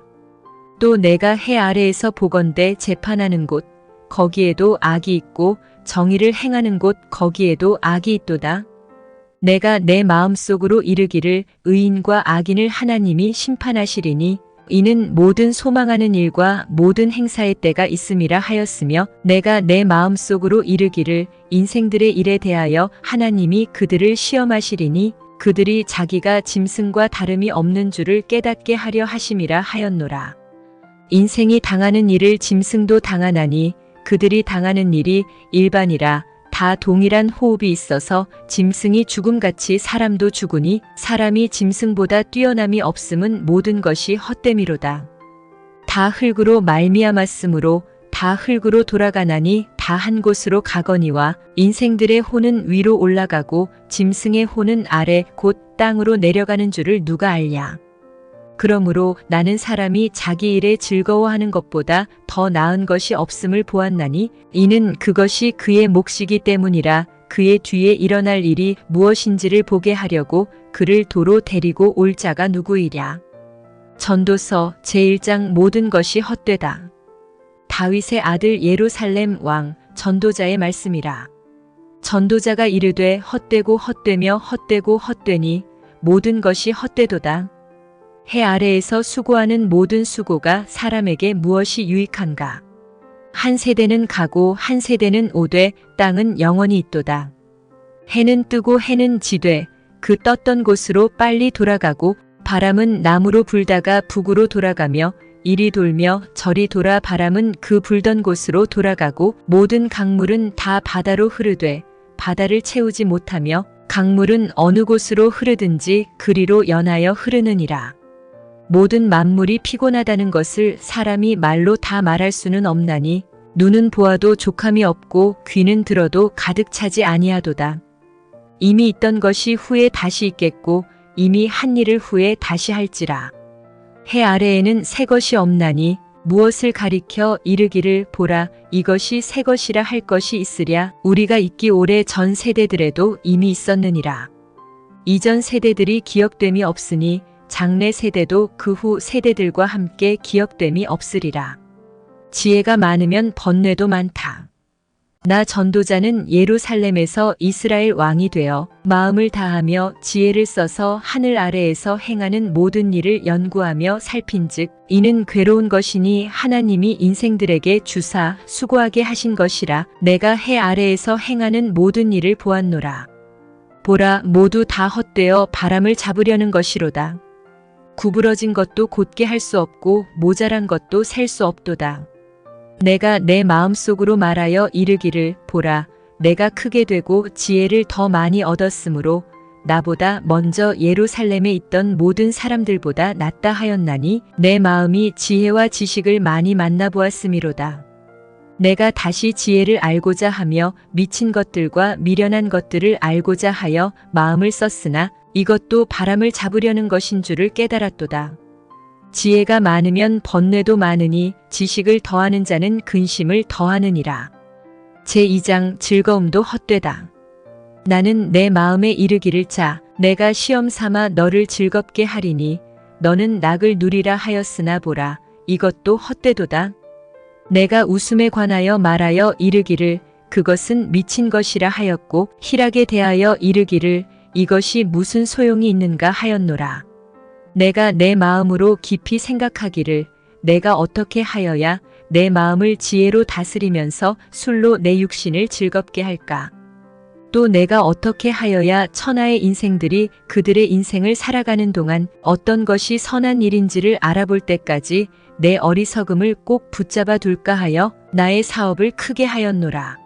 또 내가 해 아래에서 보건대 재판하는 곳 거기에도 악이 있고 정의를 행하는 곳 거기에도 악이 있도다. 내가 내 마음속으로 이르기를 의인과 악인을 하나님이 심판하시리니 이는 모든 소망하는 일과 모든 행사의 때가 있음이라 하였으며 내가 내 마음속으로 이르기를 인생들의 일에 대하여 하나님이 그들을 시험하시리니 그들이 자기가 짐승과 다름이 없는 줄을 깨닫게 하려 하심이라 하였노라. 인생이 당하는 일을 짐승도 당하나니 그들이 당하는 일이 일반이라. 다 동일한 호흡이 있어서 짐승이 죽음같이 사람도 죽으니 사람이 짐승보다 뛰어남이 없음은 모든 것이 헛됨이로다. 다 흙으로 말미암았으므로 다 흙으로 돌아가나니 다 한 곳으로 가거니와 인생들의 혼은 위로 올라가고 짐승의 혼은 아래 곧 땅으로 내려가는 줄을 누가 알랴. 그러므로 나는 사람이 자기 일에 즐거워하는 것보다 더 나은 것이 없음을 보았나니 이는 그것이 그의 몫이기 때문이라. 그의 뒤에 일어날 일이 무엇인지를 보게 하려고 그를 도로 데리고 올 자가 누구이랴. 전도서 제1장 모든 것이 헛되다. 다윗의 아들 예루살렘 왕 전도자의 말씀이라. 전도자가 이르되 헛되고 헛되며 헛되고 헛되니 모든 것이 헛되도다. 해 아래에서 수고하는 모든 수고가 사람에게 무엇이 유익한가. 한 세대는 가고 한 세대는 오되 땅은 영원히 있도다. 해는 뜨고 해는 지되 그 떴던 곳으로 빨리 돌아가고 바람은 남으로 불다가 북으로 돌아가며 이리 돌며 저리 돌아 바람은 그 불던 곳으로 돌아가고 모든 강물은 다 바다로 흐르되 바다를 채우지 못하며 강물은 어느 곳으로 흐르든지 그리로 연하여 흐르느니라. 모든 만물이 피곤하다는 것을 사람이 말로 다 말할 수는 없나니 눈은 보아도 족함이 없고 귀는 들어도 가득 차지 아니하도다. 이미 있던 것이 후에 다시 있겠고 이미 한 일을 후에 다시 할지라. 해 아래에는 새 것이 없나니 무엇을 가리켜 이르기를 보라 이것이 새 것이라 할 것이 있으랴. 우리가 있기 오래 전 세대들에도 이미 있었느니라. 이전 세대들이 기억됨이 없으니 장래 세대도 그 후 세대들과 함께 기억됨이 없으리라. 지혜가 많으면 번뇌도 많다. 나 전도자는 예루살렘에서 이스라엘 왕이 되어 마음을 다하며 지혜를 써서 하늘 아래에서 행하는 모든 일을 연구하며 살핀즉 이는 괴로운 것이니 하나님이 인생들에게 주사 수고하게 하신 것이라. 내가 해 아래에서 행하는 모든 일을 보았노라. 보라 모두 다 헛되어 바람을 잡으려는 것이로다. 구부러진 것도 곧게 할 수 없고 모자란 것도 셀 수 없도다. 내가 내 마음속으로 말하여 이르기를 보라 내가 크게 되고 지혜를 더 많이 얻었으므로 나보다 먼저 예루살렘에 있던 모든 사람들보다 낫다 하였나니 내 마음이 지혜와 지식을 많이 만나보았음이로다. 내가 다시 지혜를 알고자 하며 미친 것들과 미련한 것들을 알고자 하여 마음을 썼으나 이것도 바람을 잡으려는 것인 줄을 깨달았도다. 지혜가 많으면 번뇌도 많으니 지식을 더하는 자는 근심을 더하느니라. 제2장 즐거움도 헛되다. 나는 내 마음에 이르기를 자 내가 시험 삼아 너를 즐겁게 하리니 너는 낙을 누리라 하였으나 보라 이것도 헛되도다. 내가 웃음에 관하여 말하여 이르기를 그것은 미친 것이라 하였고 희락에 대하여 이르기를 이것이 무슨 소용이 있는가 하였노라. 내가 내 마음으로 깊이 생각하기를 내가 어떻게 하여야 내 마음을 지혜로 다스리면서 술로 내 육신을 즐겁게 할까? 또 내가 어떻게 하여야 천하의 인생들이 그들의 인생을 살아가는 동안 어떤 것이 선한 일인지를 알아볼 때까지 내 어리석음을 꼭 붙잡아 둘까 하여 나의 사업을 크게 하였노라.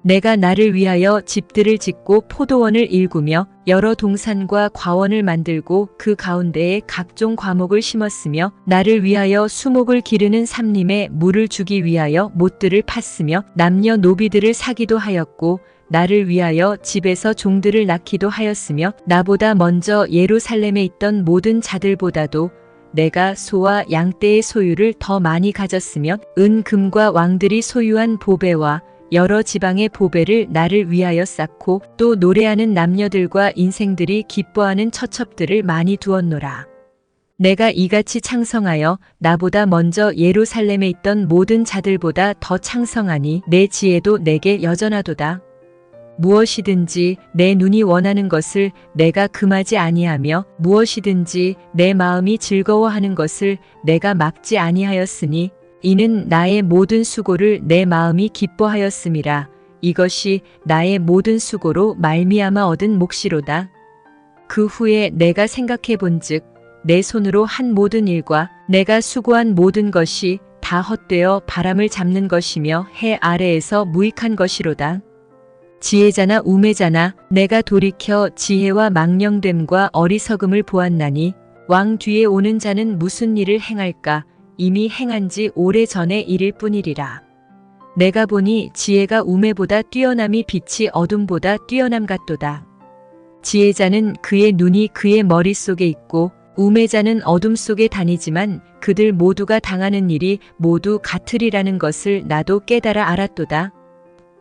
내가 나를 위하여 집들을 짓고 포도원을 일구며 여러 동산과 과원을 만들고 그 가운데에 각종 과목을 심었으며 나를 위하여 수목을 기르는 삼림에 물을 주기 위하여 못들을 팠으며 남녀 노비들을 사기도 하였고 나를 위하여 집에서 종들을 낳기도 하였으며 나보다 먼저 예루살렘에 있던 모든 자들보다도 내가 소와 양떼의 소유를 더 많이 가졌으며 은 금과 왕들이 소유한 보배와 여러 지방의 보배를 나를 위하여 쌓고 또 노래하는 남녀들과 인생들이 기뻐하는 처첩들을 많이 두었노라. 내가 이같이 창성하여 나보다 먼저 예루살렘에 있던 모든 자들보다 더 창성하니 내 지혜도 내게 여전하도다. 무엇이든지 내 눈이 원하는 것을 내가 금하지 아니하며 무엇이든지 내 마음이 즐거워하는 것을 내가 막지 아니하였으니 이는 나의 모든 수고를 내 마음이 기뻐하였음이라. 이것이 나의 모든 수고로 말미암아 얻은 몫이로다. 그 후에 내가 생각해 본즉 내 손으로 한 모든 일과 내가 수고한 모든 것이 다 헛되어 바람을 잡는 것이며 해 아래에서 무익한 것이로다. 지혜자나 우매자나 내가 돌이켜 지혜와 망령됨과 어리석음을 보았나니 왕 뒤에 오는 자는 무슨 일을 행할까? 이미 행한 지 오래전의 일일 뿐이리라. 내가 보니 지혜가 우매보다 뛰어남이 빛이 어둠보다 뛰어남 같도다. 지혜자는 그의 눈이 그의 머릿속에 있고 우매자는 어둠 속에 다니지만 그들 모두가 당하는 일이 모두 같으리라는 것을 나도 깨달아 알았도다.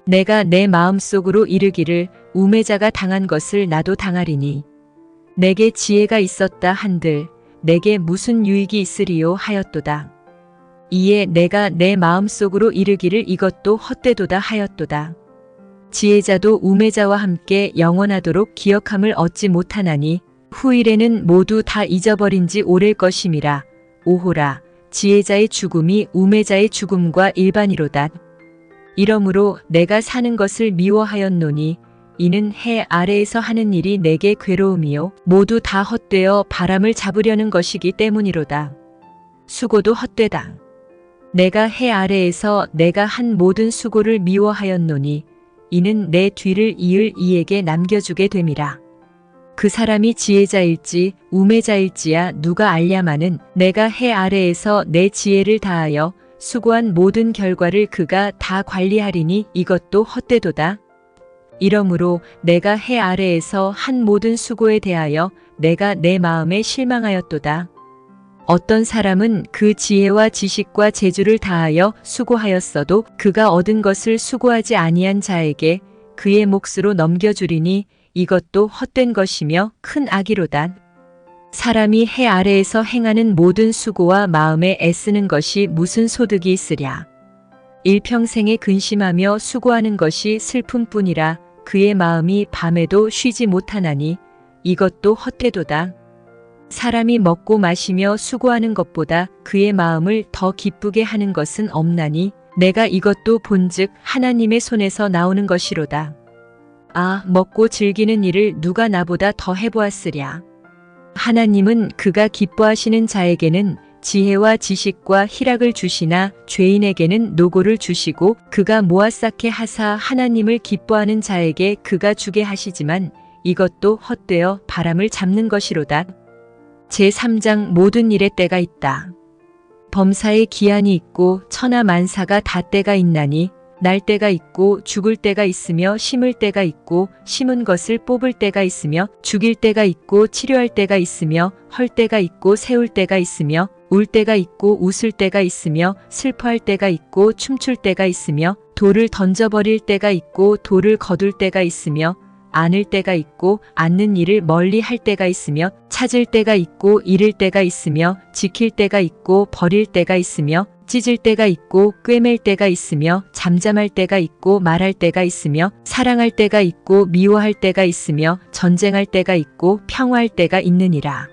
내가 내 마음속으로 이르기를 우매자가 당한 것을 나도 당하리니 내게 지혜가 있었다 한들 내게 무슨 유익이 있으리요 하였도다. 이에 내가 내 마음속으로 이르기를 이것도 헛되도다 하였도다. 지혜자도 우매자와 함께 영원하도록 기억함을 얻지 못하나니 후일에는 모두 다 잊어버린 지 오래일 것임이라. 오호라, 지혜자의 죽음이 우매자의 죽음과 일반이로다. 이러므로 내가 사는 것을 미워하였노니 이는 해 아래에서 하는 일이 내게 괴로움이요 모두 다 헛되어 바람을 잡으려는 것이기 때문이로다. 수고도 헛되다. 내가 해 아래에서 내가 한 모든 수고를 미워하였노니 이는 내 뒤를 이을 이에게 남겨주게 됨이라. 그 사람이 지혜자일지 우매자일지야 누가 알랴마는 내가 해 아래에서 내 지혜를 다하여 수고한 모든 결과를 그가 다 관리하리니 이것도 헛되도다. 이러므로 내가 해 아래에서 한 모든 수고에 대하여 내가 내 마음에 실망하였도다. 어떤 사람은 그 지혜와 지식과 재주를 다하여 수고하였어도 그가 얻은 것을 수고하지 아니한 자에게 그의 몫으로 넘겨주리니 이것도 헛된 것이며 큰 악이로다. 사람이 해 아래에서 행하는 모든 수고와 마음에 애쓰는 것이 무슨 소득이 있으랴. 일평생에 근심하며 수고하는 것이 슬픔뿐이라 그의 마음이 밤에도 쉬지 못하나니 이것도 헛되도다. 사람이 먹고 마시며 수고하는 것보다 그의 마음을 더 기쁘게 하는 것은 없나니 내가 이것도 본즉 하나님의 손에서 나오는 것이로다. 아, 먹고 즐기는 일을 누가 나보다 더 해보았으랴. 하나님은 그가 기뻐하시는 자에게는 지혜와 지식과 희락을 주시나 죄인에게는 노고를 주시고 그가 모아 쌓게 하사 하나님을 기뻐하는 자에게 그가 주게 하시지만 이것도 헛되어 바람을 잡는 것이로다. 제3장 모든 일에 때가 있다. 범사에 기한이 있고 천하 만사가 다 때가 있나니 날 때가 있고 죽을 때가 있으며 심을 때가 있고 심은 것을 뽑을 때가 있으며 죽일 때가 있고 치료할 때가 있으며 헐 때가 있고 세울 때가 있으며 울 때가 있고 웃을 때가 있으며 슬퍼할 때가 있고 춤출 때가 있으며 돌을 던져버릴 때가 있고 돌을 거둘 때가 있으며 안을 때가 있고 않는 일을 멀리 할 때가 있으며 찾을 때가 있고 잃을 때가 있으며 지킬 때가 있고 버릴 때가 있으며 찢을 때가 있고 꿰맬 때가 있으며 잠잠할 때가 있고 말할 때가 있으며 사랑할 때가 있고 미워할 때가 있으며 전쟁할 때가 있고 평화할 때가 있느니라.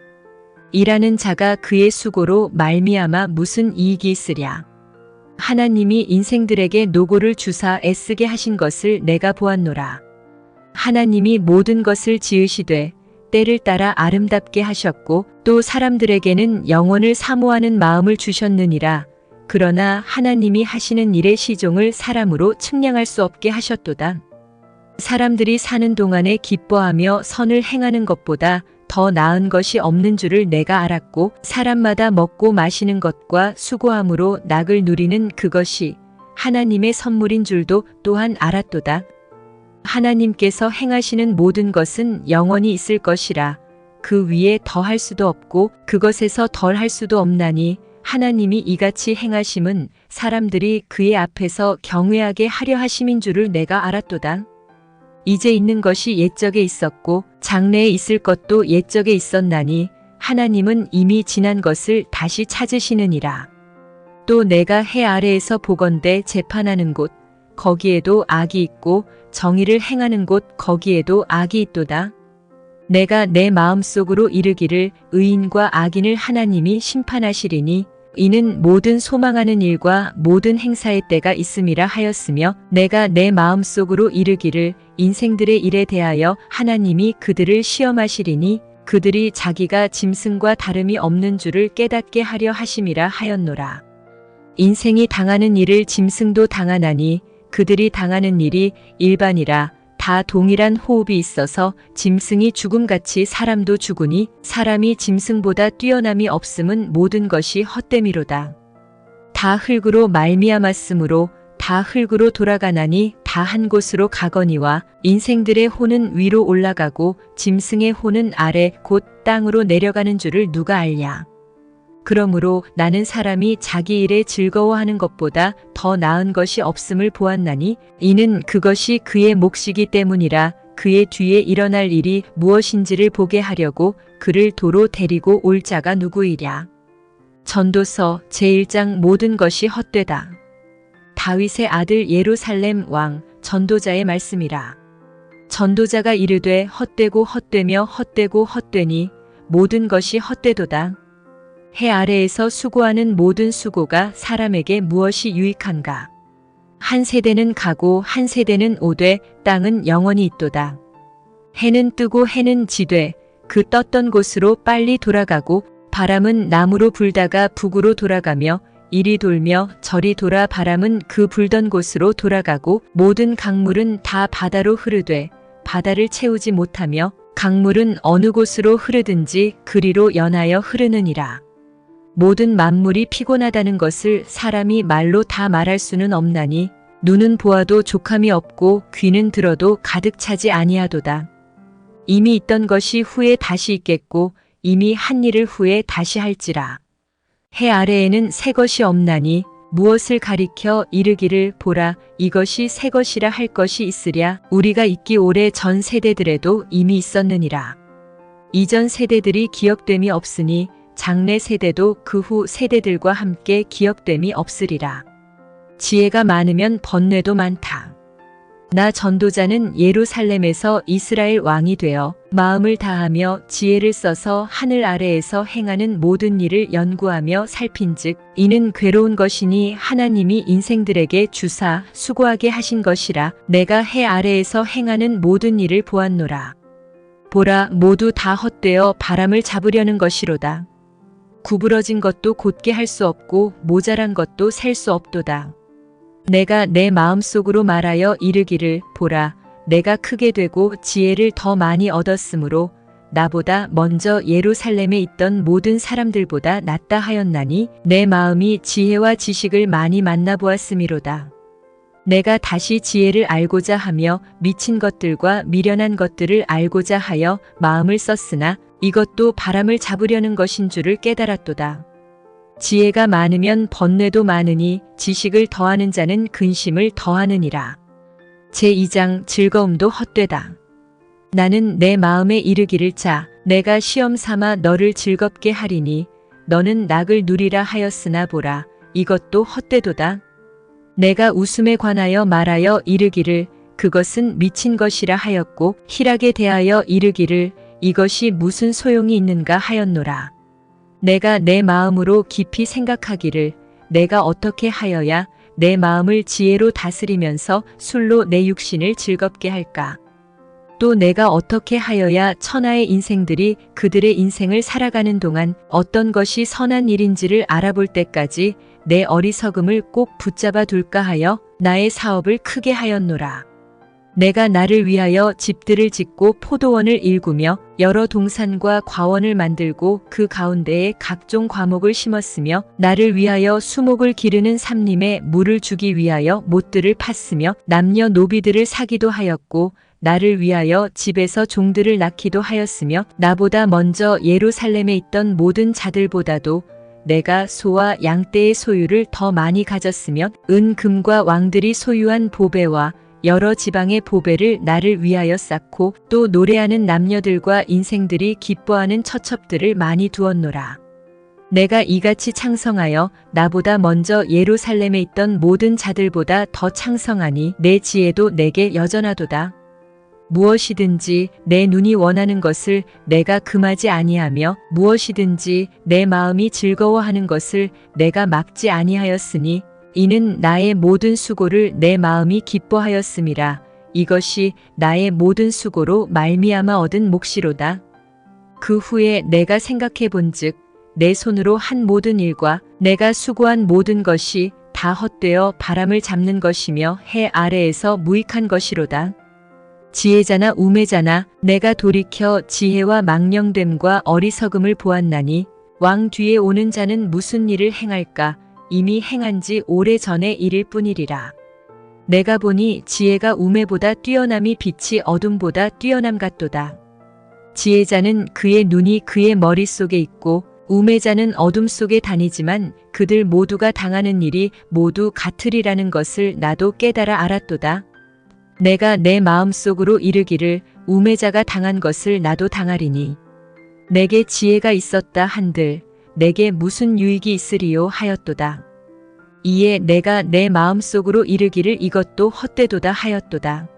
일하는 자가 그의 수고로 말미암아 무슨 이익이 있으랴. 하나님이 인생들에게 노고를 주사 애쓰게 하신 것을 내가 보았노라. 하나님이 모든 것을 지으시되 때를 따라 아름답게 하셨고 또 사람들에게는 영원을 사모하는 마음을 주셨느니라. 그러나 하나님이 하시는 일의 시종을 사람으로 측량할 수 없게 하셨도다. 사람들이 사는 동안에 기뻐하며 선을 행하는 것보다 더 나은 것이 없는 줄을 내가 알았고 사람마다 먹고 마시는 것과 수고함으로 낙을 누리는 그것이 하나님의 선물인 줄도 또한 알았도다. 하나님께서 행하시는 모든 것은 영원히 있을 것이라. 그 위에 더할 수도 없고 그것에서 덜할 수도 없나니 하나님이 이같이 행하심은 사람들이 그의 앞에서 경외하게 하려 하심인 줄을 내가 알았도다. 이제 있는 것이 옛적에 있었고 장래에 있을 것도 옛적에 있었나니 하나님은 이미 지난 것을 다시 찾으시느니라. 또 내가 해 아래에서 보건대 재판하는 곳 거기에도 악이 있고 정의를 행하는 곳 거기에도 악이 있도다. 내가 내 마음속으로 이르기를 의인과 악인을 하나님이 심판하시리니 이는 모든 소망하는 일과 모든 행사의 때가 있음이라 하였으며 내가 내 마음속으로 이르기를 인생들의 일에 대하여 하나님이 그들을 시험하시리니 그들이 자기가 짐승과 다름이 없는 줄을 깨닫게 하려 하심이라 하였노라. 인생이 당하는 일을 짐승도 당하나니 그들이 당하는 일이 일반이라. 다 동일한 호흡이 있어서 짐승이 죽음같이 사람도 죽으니 사람이 짐승보다 뛰어남이 없음은 모든 것이 헛됨이로다. 다 흙으로 말미암았으므로 다 흙으로 돌아가나니 다 한 곳으로 가거니와 인생들의 혼은 위로 올라가고 짐승의 혼은 아래 곧 땅으로 내려가는 줄을 누가 알랴. 그러므로 나는 사람이 자기 일에 즐거워하는 것보다 더 나은 것이 없음을 보았나니 이는 그것이 그의 몫이기 때문이라. 그의 뒤에 일어날 일이 무엇인지를 보게 하려고 그를 도로 데리고 올 자가 누구이랴. 전도서 제1장 모든 것이 헛되다. 다윗의 아들 예루살렘 왕 전도자의 말씀이라. 전도자가 이르되 헛되고 헛되며 헛되고 헛되니 모든 것이 헛되도다. 해 아래에서 수고하는 모든 수고가 사람에게 무엇이 유익한가. 한 세대는 가고 한 세대는 오되 땅은 영원히 있도다. 해는 뜨고 해는 지되 그 떴던 곳으로 빨리 돌아가고 바람은 남으로 불다가 북으로 돌아가며 이리 돌며 저리 돌아 바람은 그 불던 곳으로 돌아가고 모든 강물은 다 바다로 흐르되 바다를 채우지 못하며 강물은 어느 곳으로 흐르든지 그리로 연하여 흐르느니라. 모든 만물이 피곤하다는 것을 사람이 말로 다 말할 수는 없나니 눈은 보아도 족함이 없고 귀는 들어도 가득 차지 아니하도다. 이미 있던 것이 후에 다시 있겠고 이미 한 일을 후에 다시 할지라. 해 아래에는 새 것이 없나니 무엇을 가리켜 이르기를 보라 이것이 새 것이라 할 것이 있으랴. 우리가 있기 오래 전 세대들에도 이미 있었느니라. 이전 세대들이 기억됨이 없으니 장래 세대도 그 후 세대들과 함께 기억됨이 없으리라. 지혜가 많으면 번뇌도 많다. 나 전도자는 예루살렘에서 이스라엘 왕이 되어 마음을 다하며 지혜를 써서 하늘 아래에서 행하는 모든 일을 연구하며 살핀즉 이는 괴로운 것이니 하나님이 인생들에게 주사 수고하게 하신 것이라. 내가 해 아래에서 행하는 모든 일을 보았노라. 보라 모두 다 헛되어 바람을 잡으려는 것이로다. 구부러진 것도 곧게 할 수 없고 모자란 것도 셀 수 없도다. 내가 내 마음속으로 말하여 이르기를 보라 내가 크게 되고 지혜를 더 많이 얻었으므로 나보다 먼저 예루살렘에 있던 모든 사람들보다 낫다 하였나니 내 마음이 지혜와 지식을 많이 만나보았음이로다. 내가 다시 지혜를 알고자 하며 미친 것들과 미련한 것들을 알고자 하여 마음을 썼으나 이것도 바람을 잡으려는 것인 줄을 깨달았도다. 지혜가 많으면 번뇌도 많으니 지식을 더하는 자는 근심을 더하느니라. 제2장 즐거움도 헛되다. 나는 내 마음에 이르기를 자 내가 시험 삼아 너를 즐겁게 하리니 너는 낙을 누리라 하였으나 보라 이것도 헛되도다. 내가 웃음에 관하여 말하여 이르기를 그것은 미친 것이라 하였고 희락에 대하여 이르기를 이것이 무슨 소용이 있는가 하였노라. 내가 내 마음으로 깊이 생각하기를 내가 어떻게 하여야 내 마음을 지혜로 다스리면서 술로 내 육신을 즐겁게 할까? 또 내가 어떻게 하여야 천하의 인생들이 그들의 인생을 살아가는 동안 어떤 것이 선한 일인지를 알아볼 때까지 내 어리석음을 꼭 붙잡아 둘까 하여 나의 사업을 크게 하였노라. 내가 나를 위하여 집들을 짓고 포도원을 일구며 여러 동산과 과원을 만들고 그 가운데에 각종 과목을 심었으며 나를 위하여 수목을 기르는 삼림에 물을 주기 위하여 못들을 팠으며 남녀 노비들을 사기도 하였고 나를 위하여 집에서 종들을 낳기도 하였으며 나보다 먼저 예루살렘에 있던 모든 자들보다도 내가 소와 양떼의 소유를 더 많이 가졌으며 은 금과 왕들이 소유한 보배와 여러 지방의 보배를 나를 위하여 쌓고 또 노래하는 남녀들과 인생들이 기뻐하는 처첩들을 많이 두었노라. 내가 이같이 창성하여 나보다 먼저 예루살렘에 있던 모든 자들보다 더 창성하니 내 지혜도 내게 여전하도다. 무엇이든지 내 눈이 원하는 것을 내가 금하지 아니하며 무엇이든지 내 마음이 즐거워하는 것을 내가 막지 아니하였으니 이는 나의 모든 수고를 내 마음이 기뻐하였음이라. 이것이 나의 모든 수고로 말미암아 얻은 몫이로다. 그 후에 내가 생각해 본즉 내 손으로 한 모든 일과 내가 수고한 모든 것이 다 헛되어 바람을 잡는 것이며 해 아래에서 무익한 것이로다. 지혜자나 우매자나 내가 돌이켜 지혜와 망령됨과 어리석음을 보았나니 왕 뒤에 오는 자는 무슨 일을 행할까? 이미 행한 지 오래전의 일일 뿐이리라. 내가 보니 지혜가 우매보다 뛰어남이 빛이 어둠보다 뛰어남 같도다. 지혜자는 그의 눈이 그의 머릿속에 있고 우매자는 어둠 속에 다니지만 그들 모두가 당하는 일이 모두 같으리라는 것을 나도 깨달아 알았도다. 내가 내 마음속으로 이르기를 우매자가 당한 것을 나도 당하리니 내게 지혜가 있었다 한들 내게 무슨 유익이 있으리요 하였도다. 이에 내가 내 마음속으로 이르기를 이것도 헛되도다 하였도다.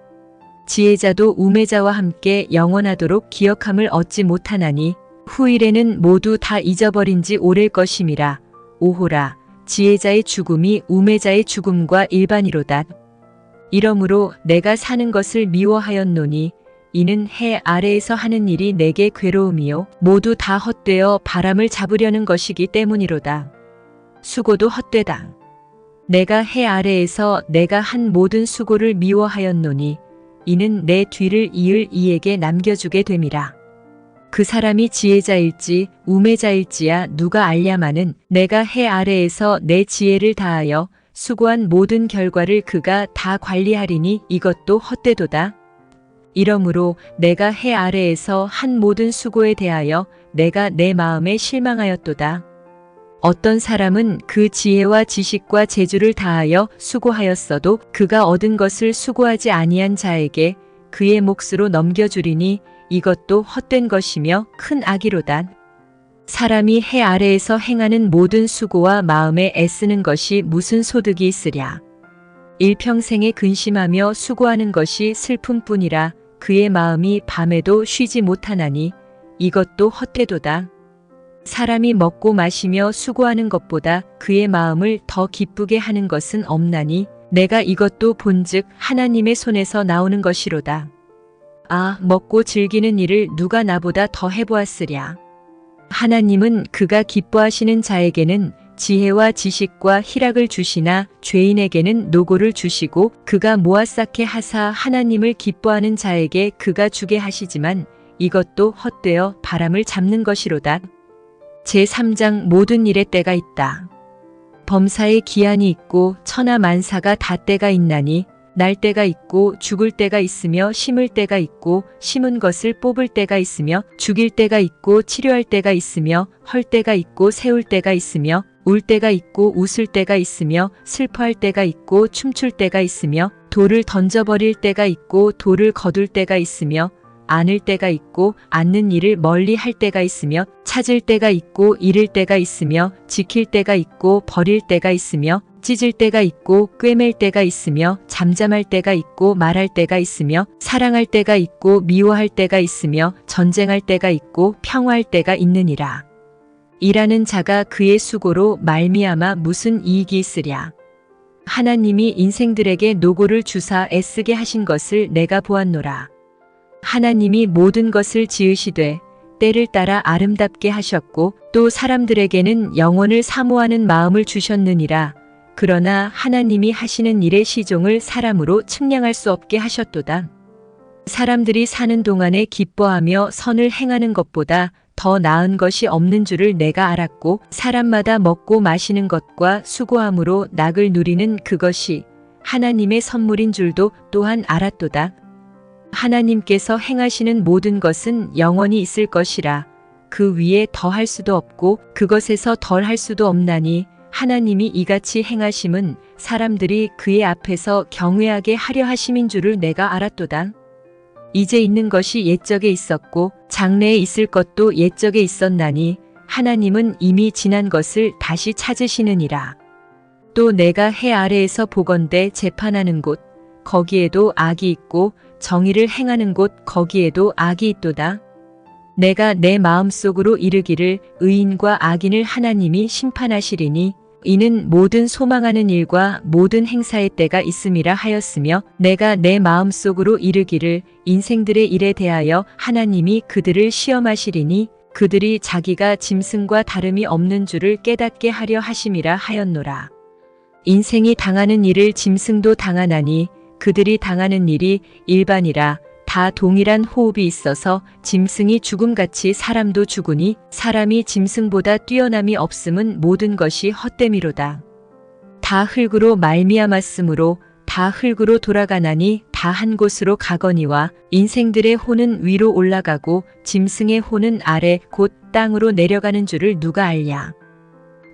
지혜자도 우매자와 함께 영원하도록 기억함을 얻지 못하나니 후일에는 모두 다 잊어버린 지 오래일 것임이라. 오호라, 지혜자의 죽음이 우매자의 죽음과 일반이로다. 이러므로 내가 사는 것을 미워하였노니 이는 해 아래에서 하는 일이 내게 괴로움이요 모두 다 헛되어 바람을 잡으려는 것이기 때문이로다. 수고도 헛되다. 내가 해 아래에서 내가 한 모든 수고를 미워하였노니 이는 내 뒤를 이을 이에게 남겨주게 됨이라. 그 사람이 지혜자일지 우매자일지야 누가 알랴마는 내가 해 아래에서 내 지혜를 다하여 수고한 모든 결과를 그가 다 관리하리니 이것도 헛되도다. 이러므로 내가 해 아래에서 한 모든 수고에 대하여 내가 내 마음에 실망하였도다. 어떤 사람은 그 지혜와 지식과 재주를 다하여 수고하였어도 그가 얻은 것을 수고하지 아니한 자에게 그의 몫으로 넘겨주리니 이것도 헛된 것이며 큰 악이로다. 사람이 해 아래에서 행하는 모든 수고와 마음에 애쓰는 것이 무슨 소득이 있으랴. 일평생에 근심하며 수고하는 것이 슬픔뿐이라 그의 마음이 밤에도 쉬지 못하나니 이것도 헛되도다. 사람이 먹고 마시며 수고하는 것보다 그의 마음을 더 기쁘게 하는 것은 없나니 내가 이것도 본즉 하나님의 손에서 나오는 것이로다. 아, 먹고 즐기는 일을 누가 나보다 더 해보았으랴. 하나님은 그가 기뻐하시는 자에게는 지혜와 지식과 희락을 주시나 죄인에게는 노고를 주시고 그가 모아 쌓게 하사 하나님을 기뻐하는 자에게 그가 주게 하시지만 이것도 헛되어 바람을 잡는 것이로다. 제3장 모든 일에 때가 있다. 범사에 기한이 있고 천하 만사가 다 때가 있나니 날 때가 있고 죽을 때가 있으며 심을 때가 있고 심은 것을 뽑을 때가 있으며 죽일 때가 있고 치료할 때가 있으며 헐 때가 있고 세울 때가 있으며 울 때가 있고 웃을 때가 있으며 슬퍼할 때가 있고 춤출 때가 있으며 돌을 던져버릴 때가 있고 돌을 거둘 때가 있으며 안을 때가 있고 않는 일을 멀리 할 때가 있으며 찾을 때가 있고 잃을 때가 있으며 지킬 때가 있고 버릴 때가 있으며 찢을 때가 있고 꿰맬 때가 있으며 잠잠할 때가 있고 말할 때가 있으며 사랑할 때가 있고 미워할 때가 있으며 전쟁할 때가 있고 평화할 때가 있느니라. 일하는 자가 그의 수고로 말미암아 무슨 이익이 있으랴. 하나님이 인생들에게 노고를 주사 애쓰게 하신 것을 내가 보았노라. 하나님이 모든 것을 지으시되 때를 따라 아름답게 하셨고 또 사람들에게는 영혼을 사모하는 마음을 주셨느니라. 그러나 하나님이 하시는 일의 시종을 사람으로 측량할 수 없게 하셨도다. 사람들이 사는 동안에 기뻐하며 선을 행하는 것보다 더 나은 것이 없는 줄을 내가 알았고 사람마다 먹고 마시는 것과 수고함으로 낙을 누리는 그것이 하나님의 선물인 줄도 또한 알았도다. 하나님께서 행하시는 모든 것은 영원히 있을 것이라. 그 위에 더할 수도 없고 그것에서 덜할 수도 없나니 하나님이 이같이 행하심은 사람들이 그의 앞에서 경외하게 하려 하심인 줄을 내가 알았도다. 이제 있는 것이 옛적에 있었고 장래에 있을 것도 옛적에 있었나니 하나님은 이미 지난 것을 다시 찾으시느니라. 또 내가 해 아래에서 보건대 재판하는 곳 거기에도 악이 있고 정의를 행하는 곳 거기에도 악이 있도다. 내가 내 마음속으로 이르기를 의인과 악인을 하나님이 심판하시리니 이는 모든 소망하는 일과 모든 행사의 때가 있음이라 하였으며 내가 내 마음속으로 이르기를 인생들의 일에 대하여 하나님이 그들을 시험하시리니 그들이 자기가 짐승과 다름이 없는 줄을 깨닫게 하려 하심이라 하였노라. 인생이 당하는 일을 짐승도 당하나니 그들이 당하는 일이 일반이라. 다 동일한 호흡이 있어서 짐승이 죽음같이 사람도 죽으니 사람이 짐승보다 뛰어남이 없음은 모든 것이 헛됨이로다. 다 흙으로 말미암았으므로 다 흙으로 돌아가나니 다 한 곳으로 가거니와 인생들의 혼은 위로 올라가고 짐승의 혼은 아래 곧 땅으로 내려가는 줄을 누가 알랴.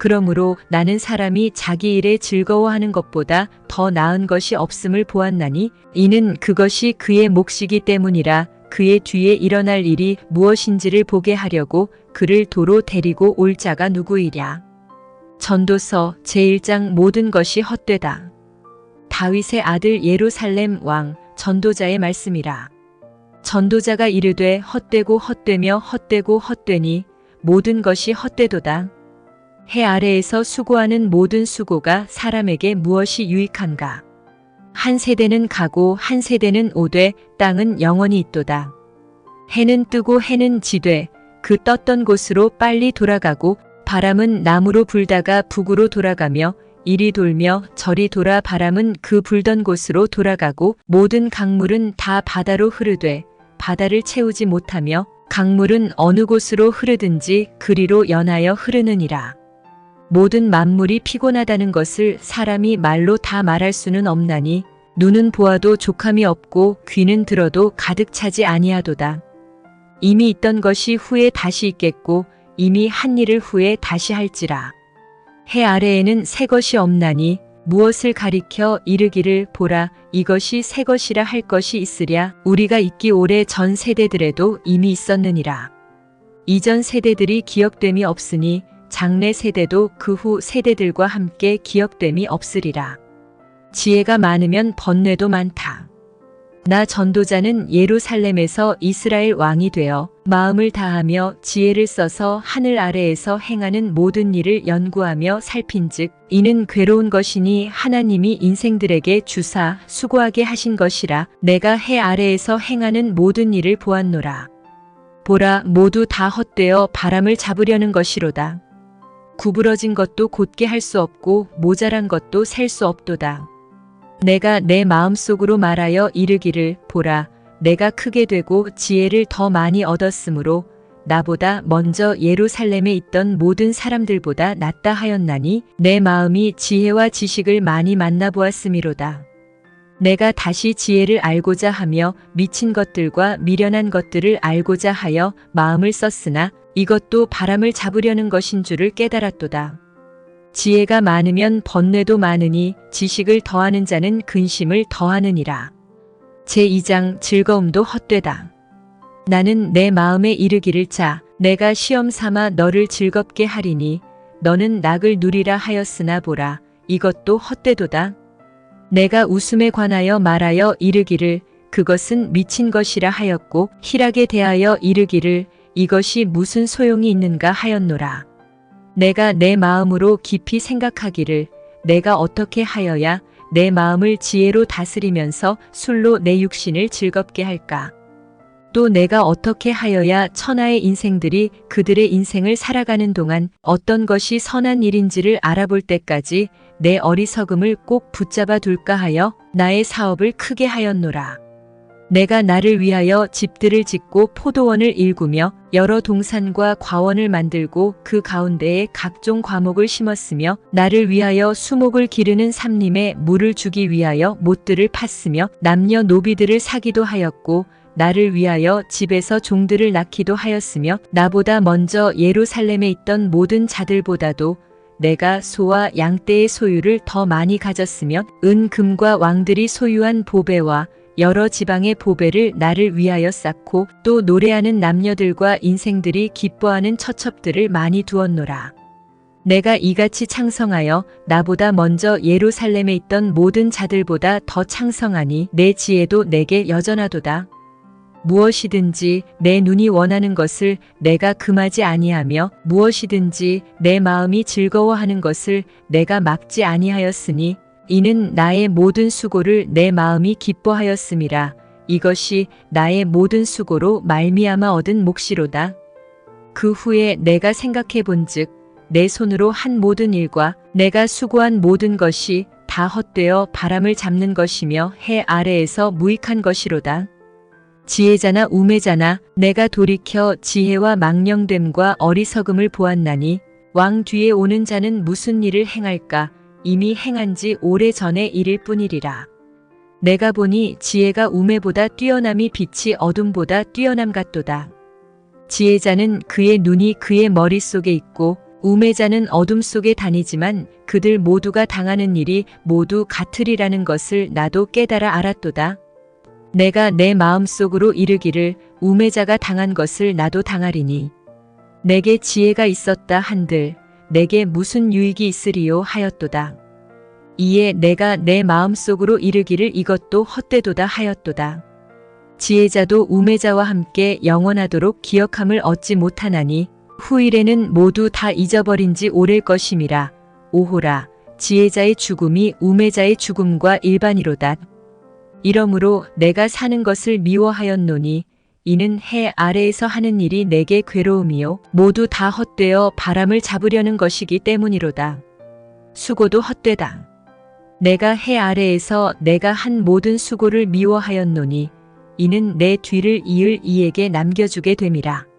그러므로 나는 사람이 자기 일에 즐거워하는 것보다 더 나은 것이 없음을 보았나니 이는 그것이 그의 몫이기 때문이라. 그의 뒤에 일어날 일이 무엇인지를 보게 하려고 그를 도로 데리고 올 자가 누구이랴. 전도서 제1장 모든 것이 헛되다. 다윗의 아들 예루살렘 왕 전도자의 말씀이라. 전도자가 이르되 헛되고 헛되며 헛되고 헛되니 모든 것이 헛되도다. 해 아래에서 수고하는 모든 수고가 사람에게 무엇이 유익한가. 한 세대는 가고 한 세대는 오되 땅은 영원히 있도다. 해는 뜨고 해는 지되 그 떴던 곳으로 빨리 돌아가고 바람은 남으로 불다가 북으로 돌아가며 이리 돌며 저리 돌아 바람은 그 불던 곳으로 돌아가고 모든 강물은 다 바다로 흐르되 바다를 채우지 못하며 강물은 어느 곳으로 흐르든지 그리로 연하여 흐르느니라. 모든 만물이 피곤하다는 것을 사람이 말로 다 말할 수는 없나니 눈은 보아도 족함이 없고 귀는 들어도 가득 차지 아니하도다. 이미 있던 것이 후에 다시 있겠고 이미 한 일을 후에 다시 할지라. 해 아래에는 새 것이 없나니 무엇을 가리켜 이르기를 보라 이것이 새 것이라 할 것이 있으랴. 우리가 있기 오래 전 세대들에도 이미 있었느니라. 이전 세대들이 기억됨이 없으니 장래 세대도 그 후 세대들과 함께 기억됨이 없으리라. 지혜가 많으면 번뇌도 많다. 나 전도자는 예루살렘에서 이스라엘 왕이 되어 마음을 다하며 지혜를 써서 하늘 아래에서 행하는 모든 일을 연구하며 살핀즉 이는 괴로운 것이니 하나님이 인생들에게 주사 수고하게 하신 것이라. 내가 해 아래에서 행하는 모든 일을 보았노라. 보라 모두 다 헛되어 바람을 잡으려는 것이로다. 구부러진 것도 곧게 할 수 없고 모자란 것도 셀 수 없도다. 내가 내 마음속으로 말하여 이르기를 보라 내가 크게 되고 지혜를 더 많이 얻었으므로 나보다 먼저 예루살렘에 있던 모든 사람들보다 낫다 하였나니 내 마음이 지혜와 지식을 많이 만나보았음이로다. 내가 다시 지혜를 알고자 하며 미친 것들과 미련한 것들을 알고자 하여 마음을 썼으나 이것도 바람을 잡으려는 것인 줄을 깨달았도다. 지혜가 많으면 번뇌도 많으니 지식을 더하는 자는 근심을 더하느니라. 제2장 즐거움도 헛되다. 나는 내 마음에 이르기를 자 내가 시험 삼아 너를 즐겁게 하리니 너는 낙을 누리라 하였으나 보라 이것도 헛되도다. 내가 웃음에 관하여 말하여 이르기를 그것은 미친 것이라 하였고 희락에 대하여 이르기를 이것이 무슨 소용이 있는가 하였노라. 내가 내 마음으로 깊이 생각하기를 내가 어떻게 하여야 내 마음을 지혜로 다스리면서 술로 내 육신을 즐겁게 할까? 또 내가 어떻게 하여야 천하의 인생들이 그들의 인생을 살아가는 동안 어떤 것이 선한 일인지를 알아볼 때까지 내 어리석음을 꼭 붙잡아 둘까 하여 나의 사업을 크게 하였노라. 내가 나를 위하여 집들을 짓고 포도원을 일구며 여러 동산과 과원을 만들고 그 가운데에 각종 과목을 심었으며 나를 위하여 수목을 기르는 삼림에 물을 주기 위하여 못들을 팠으며 남녀 노비들을 사기도 하였고 나를 위하여 집에서 종들을 낳기도 하였으며 나보다 먼저 예루살렘에 있던 모든 자들보다도 내가 소와 양떼의 소유를 더 많이 가졌으며 은 금과 왕들이 소유한 보배와 여러 지방의 보배를 나를 위하여 쌓고 또 노래하는 남녀들과 인생들이 기뻐하는 처첩들을 많이 두었노라. 내가 이같이 창성하여 나보다 먼저 예루살렘에 있던 모든 자들보다 더 창성하니 내 지혜도 내게 여전하도다. 무엇이든지 내 눈이 원하는 것을 내가 금하지 아니하며 무엇이든지 내 마음이 즐거워하는 것을 내가 막지 아니하였으니 이는 나의 모든 수고를 내 마음이 기뻐하였음이라. 이것이 나의 모든 수고로 말미암아 얻은 몫이로다. 그 후에 내가 생각해 본즉 내 손으로 한 모든 일과 내가 수고한 모든 것이 다 헛되어 바람을 잡는 것이며 해 아래에서 무익한 것이로다. 지혜자나 우매자나 내가 돌이켜 지혜와 망령됨과 어리석음을 보았나니 왕 뒤에 오는 자는 무슨 일을 행할까? 이미 행한 지 오래전의 일일 뿐이리라. 내가 보니 지혜가 우매보다 뛰어남이 빛이 어둠보다 뛰어남 같도다. 지혜자는 그의 눈이 그의 머릿속에 있고 우매자는 어둠 속에 다니지만 그들 모두가 당하는 일이 모두 같으리라는 것을 나도 깨달아 알았도다. 내가 내 마음속으로 이르기를 우매자가 당한 것을 나도 당하리니 내게 지혜가 있었다 한들 내게 무슨 유익이 있으리요 하였도다. 이에 내가 내 마음속으로 이르기를 이것도 헛되도다 하였도다. 지혜자도 우매자와 함께 영원하도록 기억함을 얻지 못하나니 후일에는 모두 다 잊어버린 지 오래일 것임이라. 오호라, 지혜자의 죽음이 우매자의 죽음과 일반이로다. 이러므로 내가 사는 것을 미워하였노니 이는 해 아래에서 하는 일이 내게 괴로움이요 모두 다 헛되어 바람을 잡으려는 것이기 때문이로다. 수고도 헛되다. 내가 해 아래에서 내가 한 모든 수고를 미워하였노니 이는 내 뒤를 이을 이에게 남겨주게 됨이라.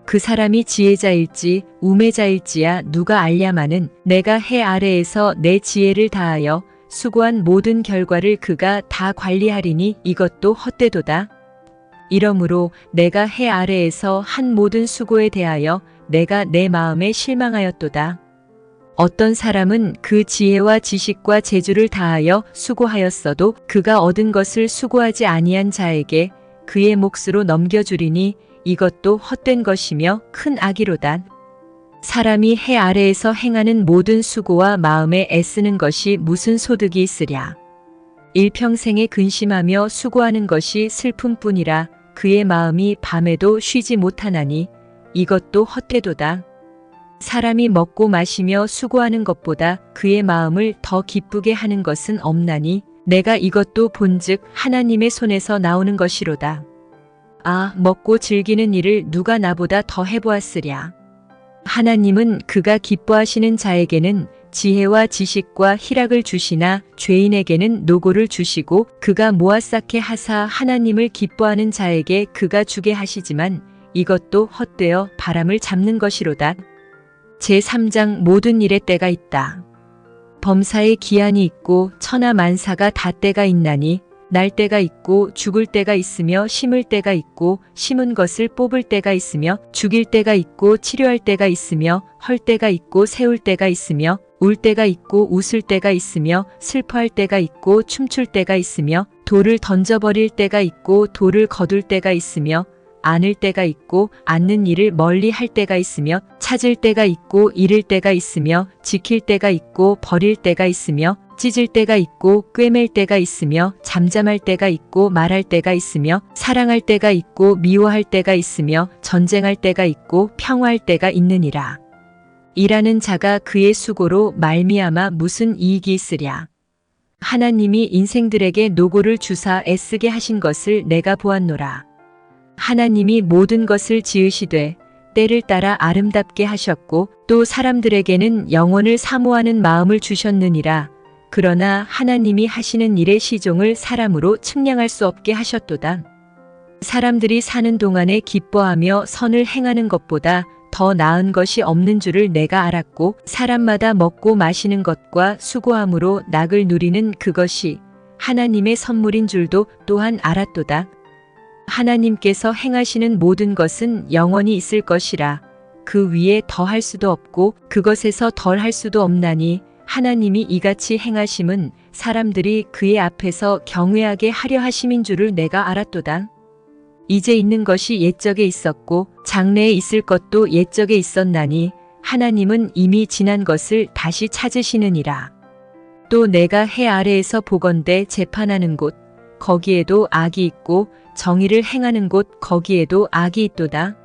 그 사람이 지혜자일지 우매자일지야 누가 알랴마는 내가 해 아래에서 내 지혜를 다하여 수고한 모든 결과를 그가 다 관리하리니 이것도 헛되도다. 이러므로 내가 해 아래에서 한 모든 수고에 대하여 내가 내 마음에 실망하였도다. 어떤 사람은 그 지혜와 지식과 재주를 다하여 수고하였어도 그가 얻은 것을 수고하지 아니한 자에게 그의 몫으로 넘겨주리니 이것도 헛된 것이며 큰 악이로다. 사람이 해 아래에서 행하는 모든 수고와 마음에 애쓰는 것이 무슨 소득이 있으랴. 일평생에 근심하며 수고하는 것이 슬픔뿐이라 그의 마음이 밤에도 쉬지 못하나니 이것도 헛되도다. 사람이 먹고 마시며 수고하는 것보다 그의 마음을 더 기쁘게 하는 것은 없나니 내가 이것도 본즉 하나님의 손에서 나오는 것이로다. 아, 먹고 즐기는 일을 누가 나보다 더 해보았으랴. 하나님은 그가 기뻐하시는 자에게는 지혜와 지식과 희락을 주시나 죄인에게는 노고를 주시고 그가 모아 쌓게 하사 하나님을 기뻐하는 자에게 그가 주게 하시지만 이것도 헛되어 바람을 잡는 것이로다. 제3장 모든 일에 때가 있다. 범사에 기한이 있고 천하 만사가 다 때가 있나니 날 때가 있고 죽을 때가 있으며 심을 때가 있고 심은 것을 뽑을 때가 있으며 죽일 때가 있고 치료할 때가 있으며 헐 때가 있고 세울 때가 있으며 울 때가 있고 웃을 때가 있으며 슬퍼할 때가 있고 춤출 때가 있으며 돌을 던져버릴 때가 있고 돌을 거둘 때가 있으며 안을 때가 있고 않는 일을 멀리 할 때가 있으며 찾을 때가 있고 잃을 때가 있으며 지킬 때가 있고 버릴 때가 있으며 찢을 때가 있고 꿰맬 때가 있으며 잠잠할 때가 있고 말할 때가 있으며 사랑할 때가 있고 미워할 때가 있으며 전쟁할 때가 있고 평화할 때가 있느니라. 일하는 자가 그의 수고로 말미암아 무슨 이익이 있으랴. 하나님이 인생들에게 노고를 주사 애쓰게 하신 것을 내가 보았노라. 하나님이 모든 것을 지으시되 때를 따라 아름답게 하셨고 또 사람들에게는 영혼을 사모하는 마음을 주셨느니라. 그러나 하나님이 하시는 일의 시종을 사람으로 측량할 수 없게 하셨도다. 사람들이 사는 동안에 기뻐하며 선을 행하는 것보다 더 나은 것이 없는 줄을 내가 알았고 사람마다 먹고 마시는 것과 수고함으로 낙을 누리는 그것이 하나님의 선물인 줄도 또한 알았도다. 하나님께서 행하시는 모든 것은 영원히 있을 것이라. 그 위에 더할 수도 없고 그것에서 덜할 수도 없나니 하나님이 이같이 행하심은 사람들이 그의 앞에서 경외하게 하려 하심인 줄을 내가 알았도다. 이제 있는 것이 옛적에 있었고 장래에 있을 것도 옛적에 있었나니 하나님은 이미 지난 것을 다시 찾으시느니라. 또 내가 해 아래에서 보건대 재판하는 곳 거기에도 악이 있고 정의를 행하는 곳 거기에도 악이 있도다.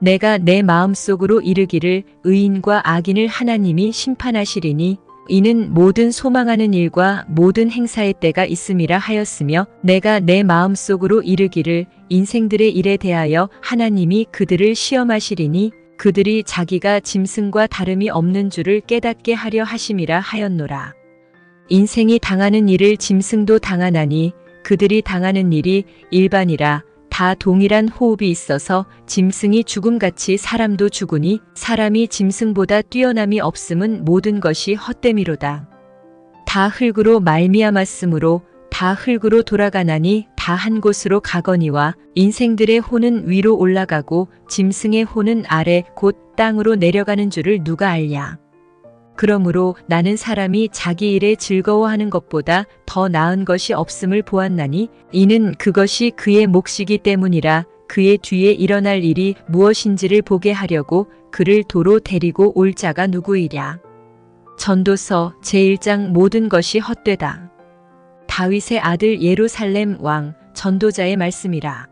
내가 내 마음속으로 이르기를 의인과 악인을 하나님이 심판하시리니 이는 모든 소망하는 일과 모든 행사의 때가 있음이라 하였으며 내가 내 마음속으로 이르기를 인생들의 일에 대하여 하나님이 그들을 시험하시리니 그들이 자기가 짐승과 다름이 없는 줄을 깨닫게 하려 하심이라 하였노라. 인생이 당하는 일을 짐승도 당하나니 그들이 당하는 일이 일반이라. 다 동일한 호흡이 있어서 짐승이 죽음같이 사람도 죽으니 사람이 짐승보다 뛰어남이 없음은 모든 것이 헛됨이로다. 다 흙으로 말미암았으므로 다 흙으로 돌아가나니 다 한 곳으로 가거니와 인생들의 혼은 위로 올라가고 짐승의 혼은 아래 곧 땅으로 내려가는 줄을 누가 알랴. 그러므로 나는 사람이 자기 일에 즐거워하는 것보다 더 나은 것이 없음을 보았나니 이는 그것이 그의 몫이기 때문이라. 그의 뒤에 일어날 일이 무엇인지를 보게 하려고 그를 도로 데리고 올 자가 누구이랴. 전도서 제1장 모든 것이 헛되다. 다윗의 아들 예루살렘 왕 전도자의 말씀이라.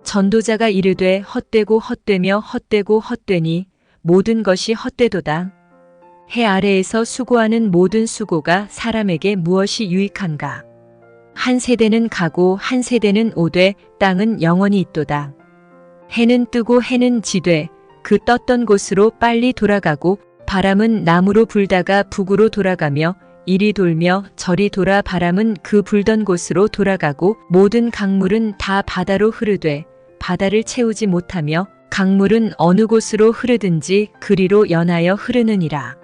전도자가 이르되 헛되고 헛되며 헛되고 헛되니 모든 것이 헛되도다. 해 아래에서 수고하는 모든 수고가 사람에게 무엇이 유익한가. 한 세대는 가고 한 세대는 오되 땅은 영원히 있도다. 해는 뜨고 해는 지되 그 떴던 곳으로 빨리 돌아가고 바람은 남으로 불다가 북으로 돌아가며 이리 돌며 저리 돌아 바람은 그 불던 곳으로 돌아가고 모든 강물은 다 바다로 흐르되 바다를 채우지 못하며 강물은 어느 곳으로 흐르든지 그리로 연하여 흐르느니라.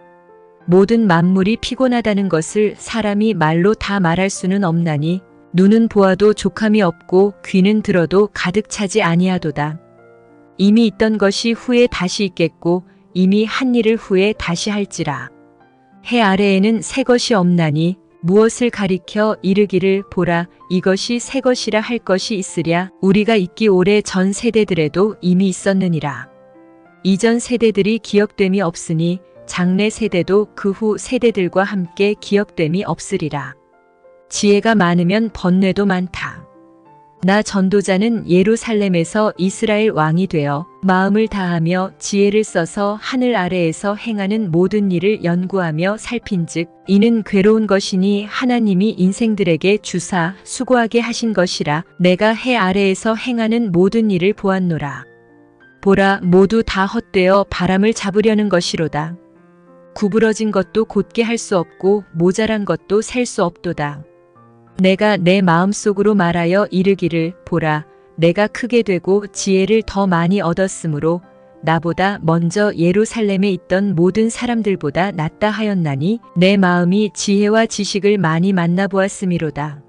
모든 만물이 피곤하다는 것을 사람이 말로 다 말할 수는 없나니 눈은 보아도 족함이 없고 귀는 들어도 가득 차지 아니하도다. 이미 있던 것이 후에 다시 있겠고 이미 한 일을 후에 다시 할지라. 해 아래에는 새 것이 없나니 무엇을 가리켜 이르기를 보라 이것이 새 것이라 할 것이 있으랴. 우리가 있기 오래 전 세대들에도 이미 있었느니라. 이전 세대들이 기억됨이 없으니 장래 세대도 그 후 세대들과 함께 기억됨이 없으리라. 지혜가 많으면 번뇌도 많다. 나 전도자는 예루살렘에서 이스라엘 왕이 되어 마음을 다하며 지혜를 써서 하늘 아래에서 행하는 모든 일을 연구하며 살핀즉 이는 괴로운 것이니 하나님이 인생들에게 주사 수고하게 하신 것이라. 내가 해 아래에서 행하는 모든 일을 보았노라. 보라 모두 다 헛되어 바람을 잡으려는 것이로다. 구부러진 것도 곧게 할 수 없고 모자란 것도 셀 수 없도다. 내가 내 마음속으로 말하여 이르기를 보라 내가 크게 되고 지혜를 더 많이 얻었으므로 나보다 먼저 예루살렘에 있던 모든 사람들보다 낫다 하였나니 내 마음이 지혜와 지식을 많이 만나보았음이로다.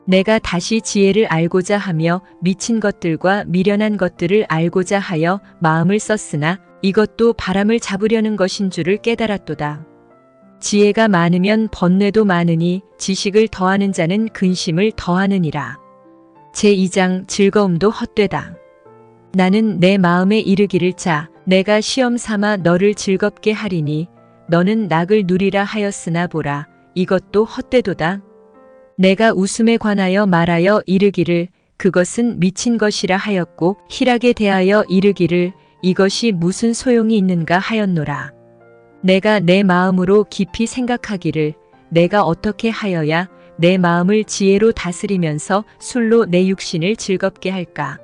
내가 다시 지혜를 알고자 하며 미친 것들과 미련한 것들을 알고자 하여 마음을 썼으나 이것도 바람을 잡으려는 것인 줄을 깨달았도다. 지혜가 많으면 번뇌도 많으니 지식을 더하는 자는 근심을 더하느니라. 제2장 즐거움도 헛되다. 나는 내 마음에 이르기를 자 내가 시험 삼아 너를 즐겁게 하리니 너는 낙을 누리라 하였으나 보라 이것도 헛되도다. 내가 웃음에 관하여 말하여 이르기를 그것은 미친 것이라 하였고 희락에 대하여 이르기를 이것이 무슨 소용이 있는가 하였노라. 내가 내 마음으로 깊이 생각하기를 내가 어떻게 하여야 내 마음을 지혜로 다스리면서 술로 내 육신을 즐겁게 할까?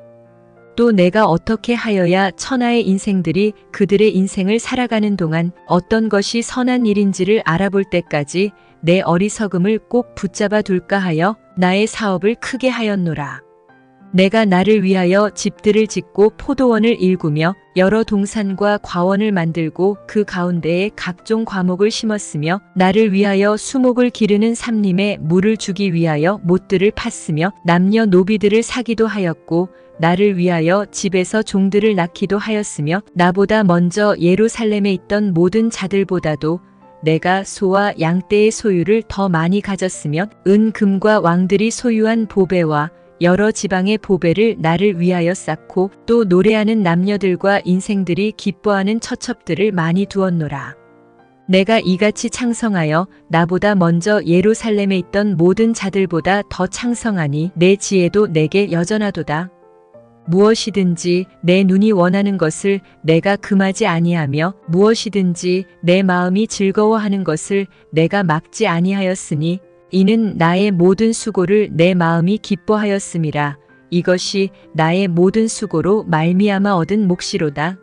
또 내가 어떻게 하여야 천하의 인생들이 그들의 인생을 살아가는 동안 어떤 것이 선한 일인지를 알아볼 때까지 내 어리석음을 꼭 붙잡아 둘까 하여 나의 사업을 크게 하였노라. 내가 나를 위하여 집들을 짓고 포도원을 일구며 여러 동산과 과원을 만들고 그 가운데에 각종 과목을 심었으며 나를 위하여 수목을 기르는 삼림에 물을 주기 위하여 못들을 팠으며 남녀 노비들을 사기도 하였고 나를 위하여 집에서 종들을 낳기도 하였으며 나보다 먼저 예루살렘에 있던 모든 자들보다도 내가 소와 양떼의 소유를 더 많이 가졌으며 은 금과 왕들이 소유한 보배와 여러 지방의 보배를 나를 위하여 쌓고 또 노래하는 남녀들과 인생들이 기뻐하는 처첩들을 많이 두었노라. 내가 이같이 창성하여 나보다 먼저 예루살렘에 있던 모든 자들보다 더 창성하니 내 지혜도 내게 여전하도다. 무엇이든지 내 눈이 원하는 것을 내가 금하지 아니하며 무엇이든지 내 마음이 즐거워하는 것을 내가 막지 아니하였으니 이는 나의 모든 수고를 내 마음이 기뻐하였음이라. 이것이 나의 모든 수고로 말미암아 얻은 몫이로다.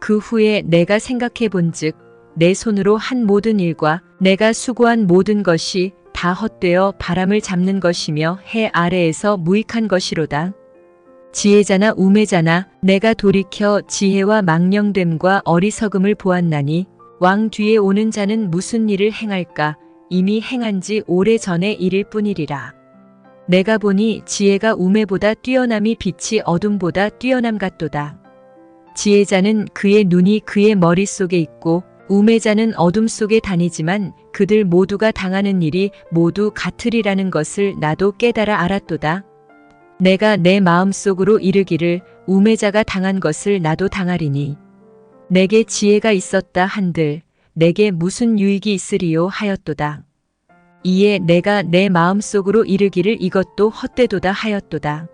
그 후에 내가 생각해 본즉 내 손으로 한 모든 일과 내가 수고한 모든 것이 다 헛되어 바람을 잡는 것이며 해 아래에서 무익한 것이로다. 지혜자나 우매자나 내가 돌이켜 지혜와 망령됨과 어리석음을 보았나니 왕 뒤에 오는 자는 무슨 일을 행할까? 이미 행한 지 오래전의 일일 뿐이리라. 내가 보니 지혜가 우매보다 뛰어남이 빛이 어둠보다 뛰어남 같도다. 지혜자는 그의 눈이 그의 머릿속에 있고 우매자는 어둠 속에 다니지만 그들 모두가 당하는 일이 모두 같으리라는 것을 나도 깨달아 알았도다. 내가 내 마음속으로 이르기를 우매자가 당한 것을 나도 당하리니 내게 지혜가 있었다 한들 내게 무슨 유익이 있으리요 하였도다. 이에 내가 내 마음속으로 이르기를 이것도 헛되도다 하였도다.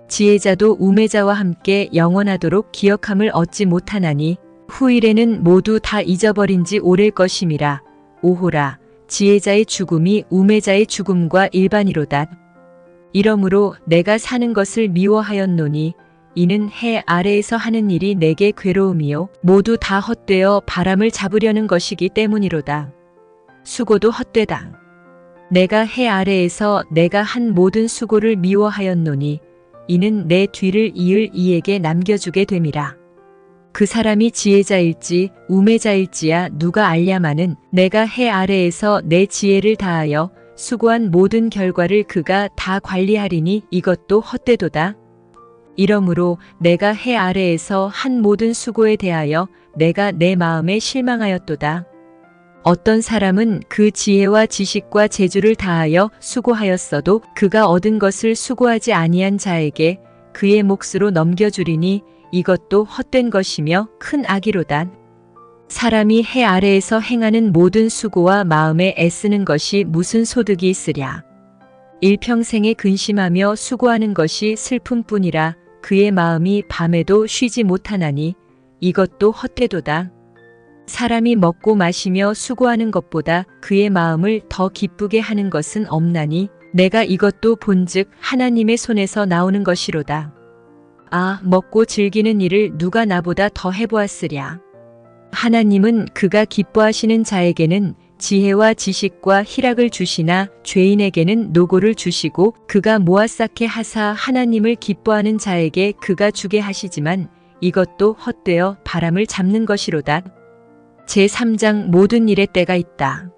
지혜자도 우매자와 함께 영원하도록 기억함을 얻지 못하나니 후일에는 모두 다 잊어버린 지 오래일 것임이라. 오호라, 지혜자의 죽음이 우매자의 죽음과 일반이로다. 이러므로 내가 사는 것을 미워하였노니 이는 해 아래에서 하는 일이 내게 괴로움이요 모두 다 헛되어 바람을 잡으려는 것이기 때문이로다. 수고도 헛되다. 내가 해 아래에서 내가 한 모든 수고를 미워하였노니 이는 내 뒤를 이을 이에게 남겨주게 됨이라. 그 사람이 지혜자일지 우매자일지야 누가 알랴마는 내가 해 아래에서 내 지혜를 다하여 수고한 모든 결과를 그가 다 관리하리니 이것도 헛되도다. 이러므로 내가 해 아래에서 한 모든 수고에 대하여 내가 내 마음에 실망하였도다. 어떤 사람은 그 지혜와 지식과 재주를 다하여 수고하였어도 그가 얻은 것을 수고하지 아니한 자에게 그의 몫으로 넘겨주리니 이것도 헛된 것이며 큰 악이로다. 사람이 해 아래에서 행하는 모든 수고와 마음에 애쓰는 것이 무슨 소득이 있으랴. 일평생에 근심하며 수고하는 것이 슬픔뿐이라 그의 마음이 밤에도 쉬지 못하나니 이것도 헛되도다. 사람이 먹고 마시며 수고하는 것보다 그의 마음을 더 기쁘게 하는 것은 없나니 내가 이것도 본즉 하나님의 손에서 나오는 것이로다. 아, 먹고 즐기는 일을 누가 나보다 더 해보았으랴. 하나님은 그가 기뻐하시는 자에게는 지혜와 지식과 희락을 주시나 죄인에게는 노고를 주시고 그가 모아 쌓게 하사 하나님을 기뻐하는 자에게 그가 주게 하시지만 이것도 헛되어 바람을 잡는 것이로다. 제3장 모든 일에 때가 있다.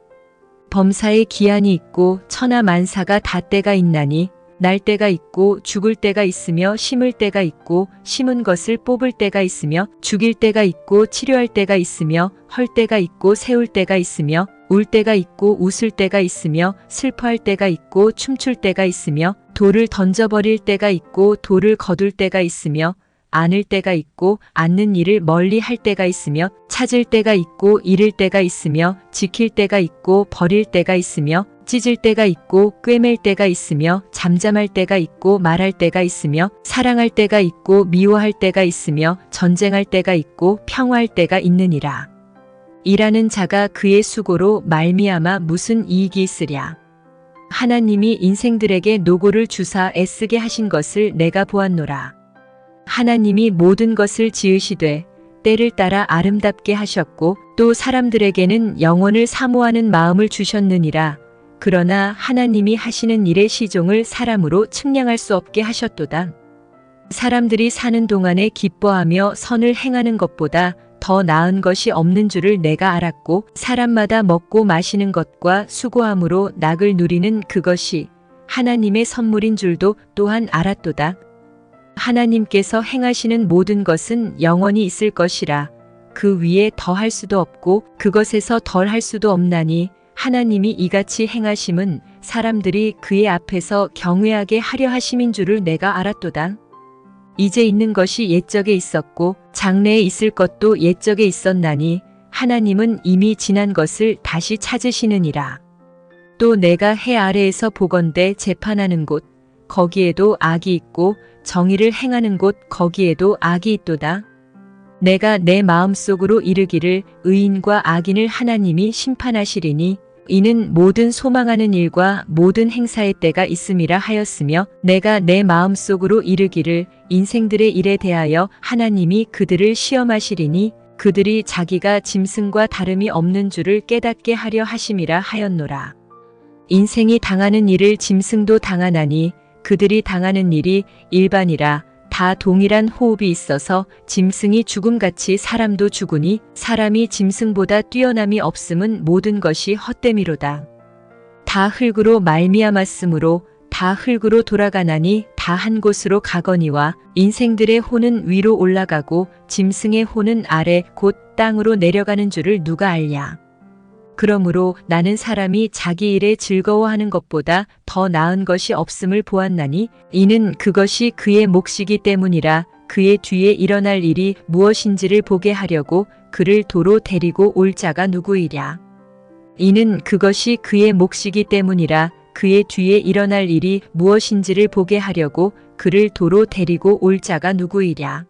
범사에 기한이 있고 천하 만사가 다 때가 있나니 날 때가 있고 죽을 때가 있으며 심을 때가 있고 심은 것을 뽑을 때가 있으며 죽일 때가 있고 치료할 때가 있으며 헐 때가 있고 세울 때가 있으며 울 때가 있고 웃을 때가 있으며 슬퍼할 때가 있고 춤출 때가 있으며 돌을 던져버릴 때가 있고 돌을 거둘 때가 있으며 안을 때가 있고 않는 일을 멀리 할 때가 있으며 찾을 때가 있고 잃을 때가 있으며 지킬 때가 있고 버릴 때가 있으며 찢을 때가 있고 꿰맬 때가 있으며 잠잠할 때가 있고 말할 때가 있으며 사랑할 때가 있고 미워할 때가 있으며 전쟁할 때가 있고 평화할 때가 있느니라. 일하는 자가 그의 수고로 말미암아 무슨 이익이 있으랴. 하나님이 인생들에게 노고를 주사 애쓰게 하신 것을 내가 보았노라. 하나님이 모든 것을 지으시되 때를 따라 아름답게 하셨고 또 사람들에게는 영원을 사모하는 마음을 주셨느니라. 그러나 하나님이 하시는 일의 시종을 사람으로 측량할 수 없게 하셨도다. 사람들이 사는 동안에 기뻐하며 선을 행하는 것보다 더 나은 것이 없는 줄을 내가 알았고 사람마다 먹고 마시는 것과 수고함으로 낙을 누리는 그것이 하나님의 선물인 줄도 또한 알았도다. 하나님께서 행하시는 모든 것은 영원히 있을 것이라. 그 위에 더할 수도 없고 그것에서 덜할 수도 없나니 하나님이 이같이 행하심은 사람들이 그의 앞에서 경외하게 하려 하심인 줄을 내가 알았도다. 이제 있는 것이 옛적에 있었고 장래에 있을 것도 옛적에 있었나니 하나님은 이미 지난 것을 다시 찾으시느니라. 또 내가 해 아래에서 보건대 재판하는 곳 거기에도 악이 있고 정의를 행하는 곳 거기에도 악이 있도다. 내가 내 마음속으로 이르기를 의인과 악인을 하나님이 심판하시리니 이는 모든 소망하는 일과 모든 행사의 때가 있음이라 하였으며 내가 내 마음속으로 이르기를 인생들의 일에 대하여 하나님이 그들을 시험하시리니 그들이 자기가 짐승과 다름이 없는 줄을 깨닫게 하려 하심이라 하였노라. 인생이 당하는 일을 짐승도 당하나니 그들이 당하는 일이 일반이라. 다 동일한 호흡이 있어서 짐승이 죽음같이 사람도 죽으니 사람이 짐승보다 뛰어남이 없음은 모든 것이 헛됨이로다. 다 흙으로 말미암았으므로 다 흙으로 돌아가나니 다 한 곳으로 가거니와 인생들의 혼은 위로 올라가고 짐승의 혼은 아래 곧 땅으로 내려가는 줄을 누가 알랴. 그러므로 나는 사람이 자기 일에 즐거워하는 것보다 더 나은 것이 없음을 보았나니 이는 그것이 그의 몫이기 때문이라. 그의 뒤에 일어날 일이 무엇인지를 보게 하려고 그를 도로 데리고 올 자가 누구이랴. 이는 그것이 그의 몫이기 때문이라. 그의 뒤에 일어날 일이 무엇인지를 보게 하려고 그를 도로 데리고 올 자가 누구이랴.